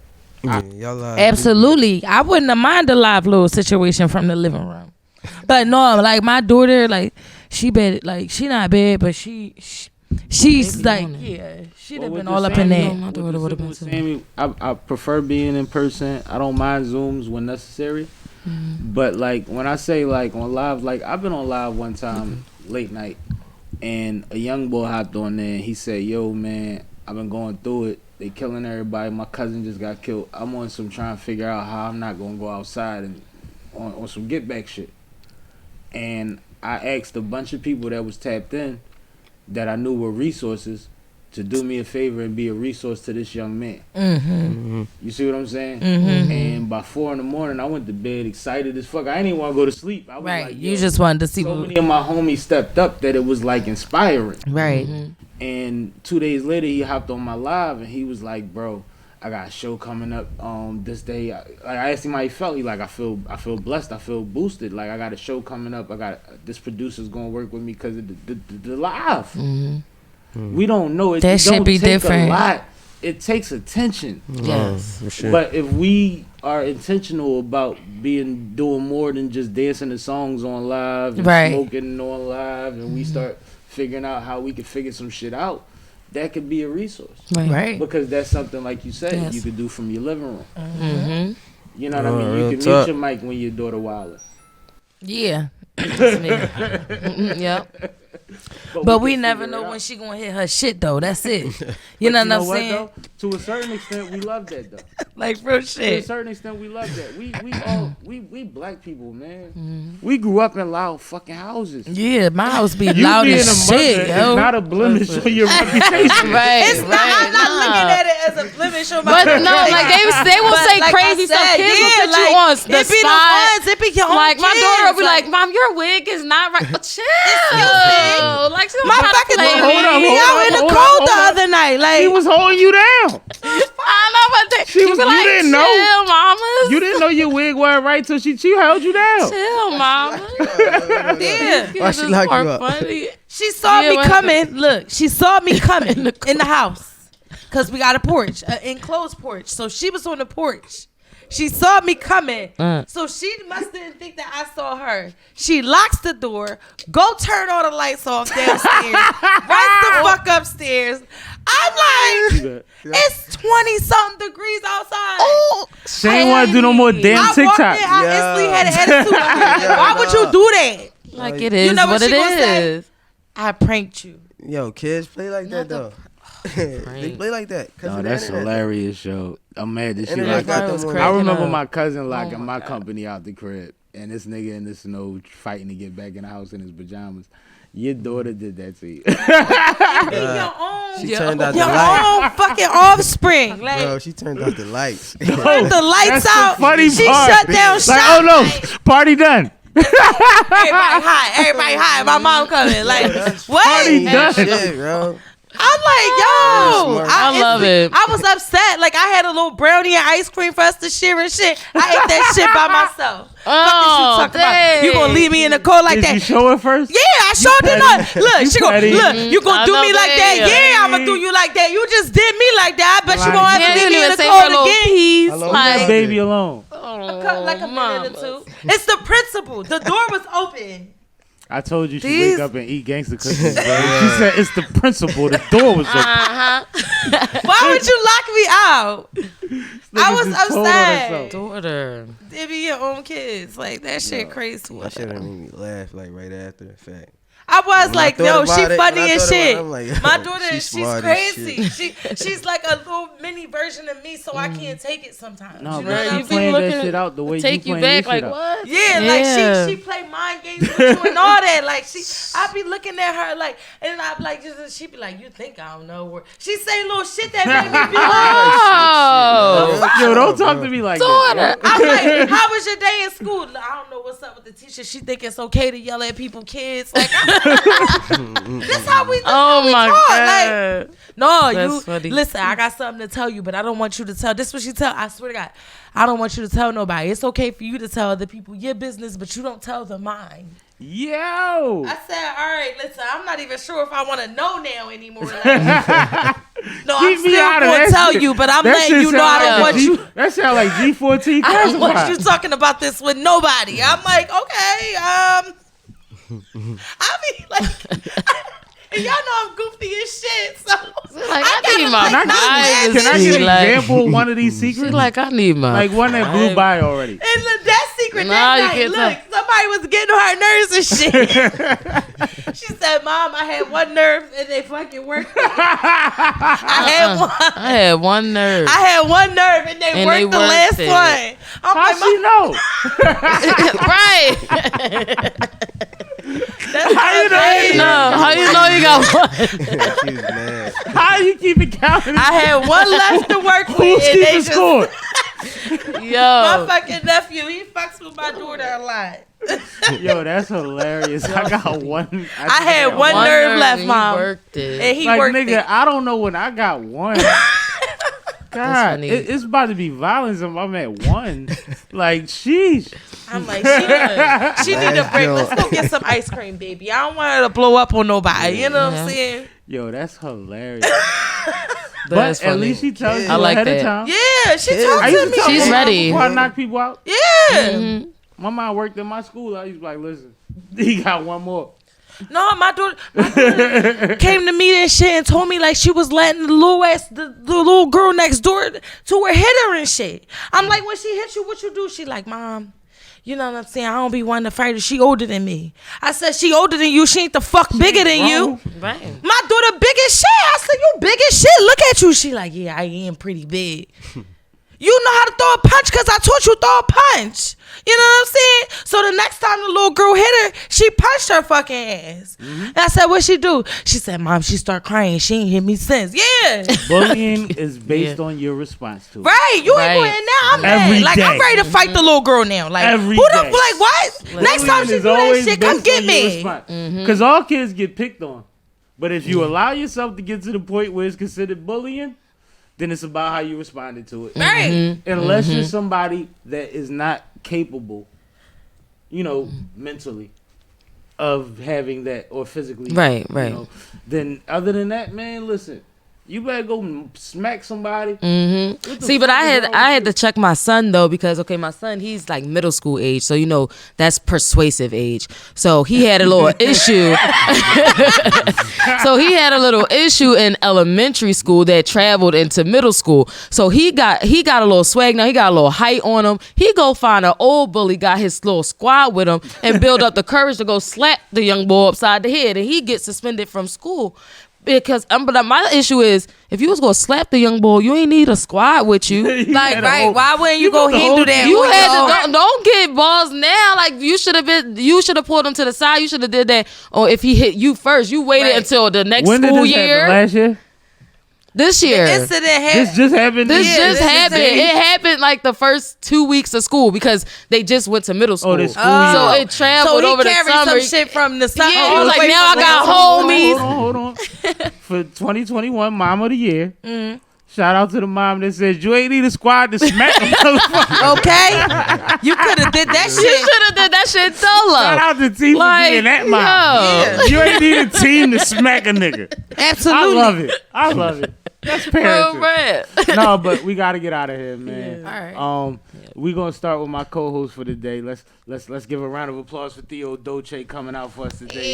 Yeah, y'all live. absolutely. I wouldn't have mind a live little situation from the living room, but no, like my daughter, like she bad, like she not bad, but she's Maybe like, on it. yeah, she'd Well, have with been the all up in Sammie- there. My with daughter the would've been Sippin' Sammie, I prefer being in person. I don't mind Zooms when necessary. But like when I say like on live, like I've been on live one time late night, and a young boy hopped on there and he said, "Yo, man, I've been going through it. They killing everybody. My cousin just got killed. I'm on some trying to figure out how I'm not gonna go outside and on some get back shit." And I asked a bunch of people that was tapped in that I knew were resources to do me a favor and be a resource to this young man. You see what I'm saying? And by 4 a.m, I went to bed excited as fuck. I didn't even want to go to sleep. I was Right, like, you yo, just wanted to see. so many of my homies stepped up that it was like inspiring. Right. And 2 days later, he hopped on my live and he was like, "Bro, I got a show coming up this day." I asked him how he felt. He like, I feel blessed. I feel boosted. Like I got a show coming up. I got this producer's gonna work with me because of the live. We don't know it. That It should don't be take different. A lot. It takes attention. Yes. For sure. But if we are intentional about doing more than just dancing to songs on live and Right. smoking on live, and we start figuring out how we can figure some shit out, that could be a resource. Right. Because that's something, like you said, Yes. you could do from your living room. Mm-hmm. You know what I mean? You real can talk. mute your mic when your daughter wilding. Yeah. That's me. Yep. But we never know when she gonna hit her shit though. That's it. You know what I'm saying? Though? To a certain extent, we love that though. Like real To a shit. certain extent, we love that. We black people, man. We grew up in loud fucking houses. Yeah, my house be You loud being as a mother shit, is yo. not a blemish on your reputation. Right. It's not. I'm not looking at it as a blemish on my. But no, like they will But say like crazy I stuff. said, Kids will yeah, put like, you on the it be spot. the ones, it be your own Like my kids, daughter will be like, like, "Mom, your wig is not right." Chill. Like she my fucking play daughter Hold on, me hold out on, in the hold cold on, the hold on. other night. Like She was holding you down. I know, but She was. be like, You didn't chill, know. mamas. You didn't know your wig wasn't right till she held you down. Chill, mama. yeah. Why she lock you up? Funny. She saw Yeah, me what coming. Look, she saw me coming in the house because we got a porch, an enclosed porch. So she was on the porch. She saw me coming. So she must didn't think that I saw her. She locks the door, go turn all the lights off downstairs, runs the fuck upstairs. I'm like, it's 20-something degrees outside. Oh, She ain't want to do no more damn I walked TikTok. in, I instantly had an attitude. Why would you do that? like it is You know what what she it gonna say? is. I pranked you. Yo, kids play like that though. They play like that. No, that's hilarious, yo. I'm mad that she Internet like got that. them was on- crazy. I remember up. my cousin locking my my God. company out the crib, and this nigga in the snow fighting to get back in the house in his pajamas. Your daughter did that to you. Your own, She turned out the your light. own fucking offspring. Like, Bro, she turned out the lights. turned the lights That's out. the funny She part. shut down shop. Like, oh no, party done. Everybody high. My mom coming. Like, what? Party done. Shit, bro. I'm like, yo. smart. I love it. I was upset. Like, I had a little brownie and ice cream for us to share and shit. I ate that shit by myself. Fuck is you talking about? You gonna leave me in the cold like Did that? you show her first? Yeah, I showed her not. Look, she gonna petty. look. You gonna I do know me like that. that? Yeah, I'ma do you like that. You just did me like that. I bet you Like, gonna have to Yeah, leave you me in didn't the even say her cold little again. piece. Hello, That Like, baby alone. Like a minute or two. It's the principle. The door was open. I told you she'd These- wake up and eat gangsta cookies, bro. She said it's the principle. The door was open. Why would you lock me out? I was just told on upset. herself. daughter. They be your own kids. Like, that shit crazy. That shit made me laugh like right after the fact. I was When like, I yo, thought she about it- funny when I as thought about it, shit. I'm like, My yo, daughter, she's she's smart as crazy. She's like a little mini version of me, so I can't take it sometimes. No, you know but what you I'm be playing looking- that shit out the way Take you you playing back your shit like out. what? Yeah, Yeah. like she play mind games with you and all that. Like I be looking at her like, and I be like, she be like, you think I don't know where? She say little shit that make me be like, Oh, Yo, don't talk to me like daughter. that. I'm like, how was your day in school? I don't know what's up with the teacher. She think it's okay to yell at people, kids. Like, this how we. Oh my talk. god. Like, no, That's you funny. listen. I got something to tell you, but I don't want you to tell. This is what she tell. I swear to God, I don't want you to tell nobody. It's okay for you to tell other people your business, but you don't tell them mine. Yo. I said, all right, listen, I'm not even sure if I want to know now anymore. Like, no, I'm Keep me still out of going that to tell shit. you, but I'm That letting shit you know sound I don't like want G- you. That sound like G14 I don't want you classified. talking about this with nobody. I'm like, okay, I be like, and y'all know I'm goofy as shit, so Like, I need my gotta, like, privacy. Can I get an Like, example of one of these secrets? she like, I need my. Like one that blew by already. And that secret Nah, that you night, can't look, somebody was getting on her nerves and shit. She said, Mom, I had one nerve and they fucking worked. I had one. I had one nerve. I had one nerve and they And worked they the worked last it. one. I'm How like, she know? Right. that's How you know? crazy. No, how you know you got one? She was mad. How you keep it counting? I had one left to work with Who's and they keeping just, score? my Yo. fucking nephew, he fucks with my daughter a lot. Yo, that's hilarious. I got one. I had one nerve left, and you Mom. worked it. And he Like worked nigga, it. I don't know when I got one. God, funny. it's about to be violence if I'm at one. Like, sheesh. I'm like, she need a break. Let's go get some ice cream, baby. I don't want her to blow up on nobody. You know what I'm saying? Yo, that's hilarious. That's But at funny. least she tells you I like ahead that. of time. Yeah, she Yeah. talked I to used to me. tell She's my mom ready. before I knock people out. Yeah. My mom worked in my school. I used to be like, listen, he got one more. No, my daughter came to me and shit and told me like she was letting the little girl next door to her hit her and shit. I'm like, when she hit you, what you do? She like, Mom, you know what I'm saying? I don't be wanting to fight her. She older than me. I said, she older than you. She ain't the fuck bigger than you. Right. My daughter big as shit. I said, you big as shit. Look at you. She like, yeah, I am pretty big. You know how to throw a punch because I taught you throw a punch. You know what I'm saying? So the next time the little girl hit her, she punched her fucking ass. And I said, what she do? She said, Mom, she start crying. She ain't hit me since. Yeah. Bullying is based on your response to it. Right. You ain't going now. I'm Every mad. Like, day. I'm ready to fight the little girl now. Like, Every who the day. like what? Next time she do that shit, come get me. Because all kids get picked on. But if you allow yourself to get to the point where it's considered bullying, then it's about how you responded to it. Right. Unless you're somebody that is not capable, you know, mentally of having that or physically. Right. you know, then other than that, man, listen, you better go smack somebody. See, but I had to check my son though, because okay, my son, he's like middle school age, so you know that's persuasive age. So he had a little issue. So he had a little issue in elementary school that traveled into middle school. So he got a little swag now. He got a little height on him. He go find an old bully, got his little squad with him, and build up the courage to go slap the young boy upside the head, and he gets suspended from school. Because but my issue is, if you was gonna slap the young boy, you ain't need a squad with you. Like, right? Why wouldn't you go handle that? You had to don't get balls now. Like you should have pulled him to the side. You should have did that. Or if he hit you first, you waited until the next When school did this year. happen? Last year? This year. The incident happened. This just happened. This happened. It happened like the first 2 weeks of school because they just went to middle school. this school So year. it traveled over the carried summer. some shit from the summer. Yeah, he was like, now I got homies. Hold on. For 2021 Mom of the Year, shout out to the mom that says you ain't need a squad to smack them motherfuckers. Okay, you could have did that You shit. should have did that shit solo. Shout out to T for being that mom. You ain't need a team to smack a nigga. Absolutely. I love it. That's Real parenting. red. No, but we gotta get out of here, man. All right. We gonna start with my co-host for the day. Let's give a round of applause for Theo Dolce coming out for us today,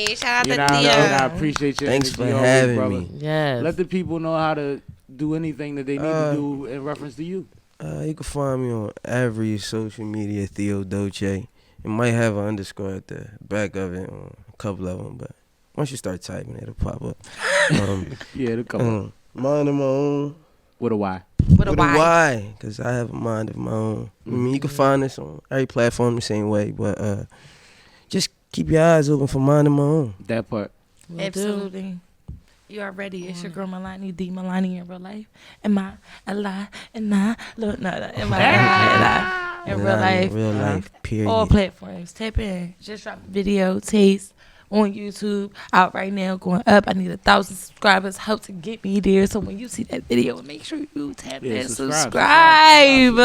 Hey, shout man. out to Theo. I appreciate you. Thanks for having me. Yes. Let the people know how to do anything that they need to do in reference to you. You can find me on every social media, Theo Dolce. It might have an underscore at the back of it, or a couple of them, but once you start typing, it'll pop up. Yeah, it'll come up. Mind of my own. With a Y. With a Y. Y, because I have a mind of my own. I mean, you can find us on every platform the same way, but just keep your eyes open for mind of my own. That part. Absolutely. You already. It's your girl Milani, D Milani in real life. Am I a lie? And I look no. Am I a lie? In real life. Real life, period. All platforms. Tap in. Just drop a video. Taste on YouTube. Out right now. Going up. I need 1,000 subscribers. Help to get me there. So when you see that video, make sure you tap in. Subscribe.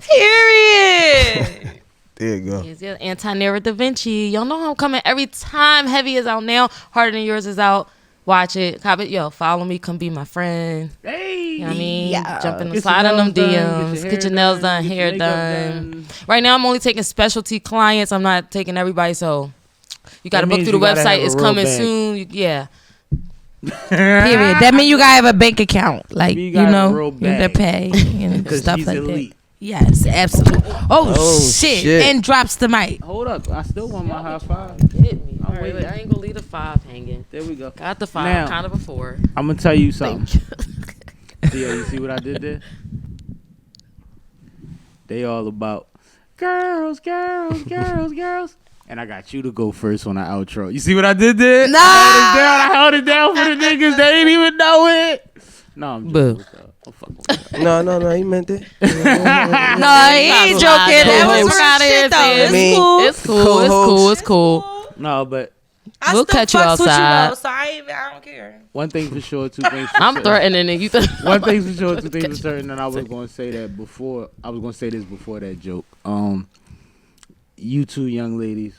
Period. There you go. Yes, and Tyneara Davinci. Y'all know I'm coming every time. Heavy is out now. Harder Than Yours is out. Watch it. Cop it. Yo, follow me. Come be my friend. Hey. You know what I mean? Jump in the Get side your on them nails done, DMs. Get your nails done, get your hair makeup done. Right now, I'm only taking specialty clients. I'm not taking everybody. So you got to That book means through the you gotta website. have a It's real coming bag. soon. Yeah. Period. That means you gotta have a bank account. Like, You you gotta know, have a real you have to bag. pay and Because stuff he's like elite. that. Yes, absolutely. Oh, Oh, shit. shit. And drops the mic. Hold up. I still want my high five. Hit me. I'm All right, waiting. I ain't gonna leave the 5 hanging. There we go. Got the 5 Now- kind of before. I'm going to tell you something. Theo, you see what I did there? They all about girls. And I got you to go first on the outro. You see what I did there? Nah. I held it down for the niggas. They ain't even know it. No, I'm Boo. joking. I'm fucking with you. No, he meant it. No, he ain't joking. That was Co-host. real shit, though. I mean, It's cool. It's cool. No, but I We'll still catch you fucks with outside. though, so I don't care. one thing for sure, two things for I'm sure. threatening it. You One thing for sure, two things for certain, and I was going to say that before. I was going to say this before that joke. You two young ladies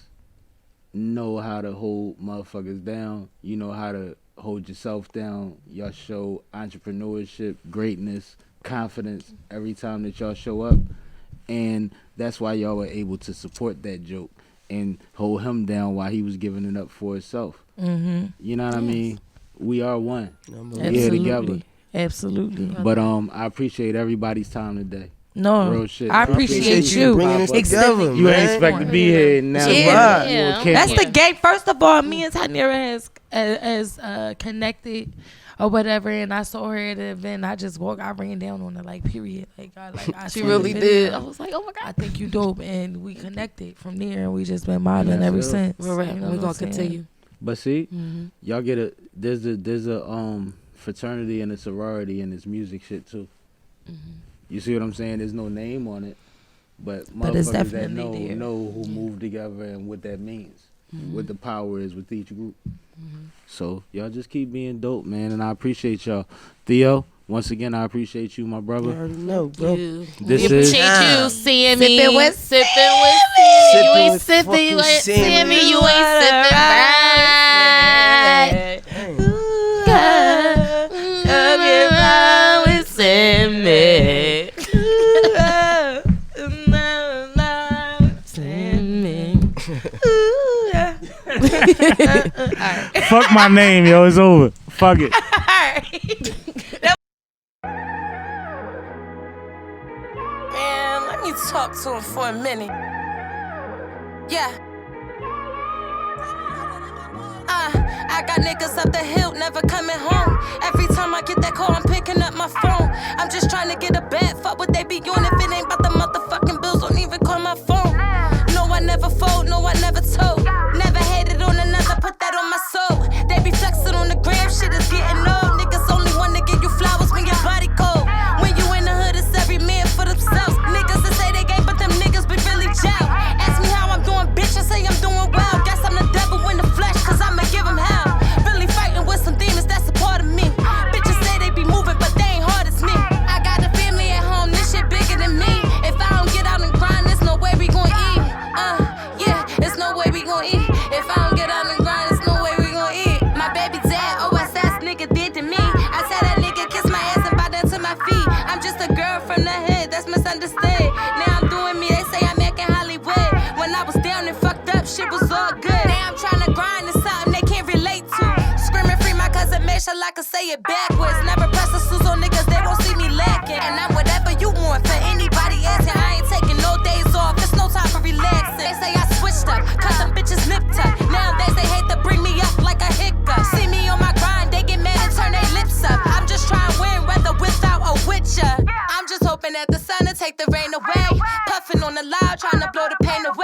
know how to hold motherfuckers down. You know how to hold yourself down. Y'all show entrepreneurship, greatness, confidence every time that y'all show up, and that's why y'all were able to support that joke and hold him down while he was giving it up for himself. Mm-hmm. You know what I mean? We are one. Absolutely. together. Absolutely. But I appreciate everybody's time today. No, Real shit. I appreciate you bringing us together. You ain't expect to be here and now. Yeah. That's the game. First of all, me and Tyneara has connected or whatever, and I saw her at the event. I just walked. I ran down on her like period. I she really did. I was like, oh my god, I think you dope, and we connected from there, and we just been modeling ever since. We're gonna continue. But see, y'all get there's a fraternity and a sorority in this music shit too. You see what I'm saying? There's no name on it, but it's motherfuckers that definitely know who move together and what that means, what the power is with each group. So y'all just keep being dope, man, and I appreciate y'all. Theo, once again, I appreciate you, my brother. You already know, bro. We appreciate you seeing me. Sippin' with Sippin'. You ain't sipping. You ain't seeing me. You ain't sipping right. With Sammie. Fuck my name, yo. It's over. Fuck it. Man, let me talk to him for a minute. Yeah. I got niggas up the hill, never coming home. Every time I get that call, I'm picking up my phone. I'm just trying to get a bag, fuck what they be doing. If it ain't about the motherfucking bills, don't even call my phone. No, I never fold, no, I never told. Never hated on another, put that on my soul. They be flexing on the gram, shit is getting old. Niggas only wanna give you flowers when your body cold. When you in the hood, it's every man for themselves. Niggas that say they gay, but them niggas be really jail. Ask me how I'm doing, bitch, I say I'm doing well. Guess I'm the devil in the flesh, cause I'ma give him hell. Really fighting with some demons, that's a part of me. Bitches say they be moving, but they ain't hard as me. I got a family at home, this shit bigger than me. If I don't get out and grind, there's no way we gon' eat. Yeah, there's no way we gon' eat. If I don't get out and grind, there's no way we gon' eat. My baby dad, OSS nigga did to me. I said that nigga kiss my ass and bow down to my feet. I'm just a girl from the hood, that's misunderstood. Now I'm doing me, they say I'm making Hollywood. When I was down and fucked up, shit was all good. Now I'm trying to grind to something they can't relate to. Screaming free my cousin, make sure I can say it backwards. Never press the suits on niggas, they won't see me lacking. And I'm whatever you want for anybody asking. I ain't taking no days off, it's no time for relaxing. They say I switched up, cut them bitches lip tuck. Nowadays they hate to bring me up like a hiccup. See me on my grind, they get mad and turn their lips up. I'm just trying to win, whether without or with ya. I'm just hoping that the sun will take the rain away. Puffing on the loud, trying to blow the pain away.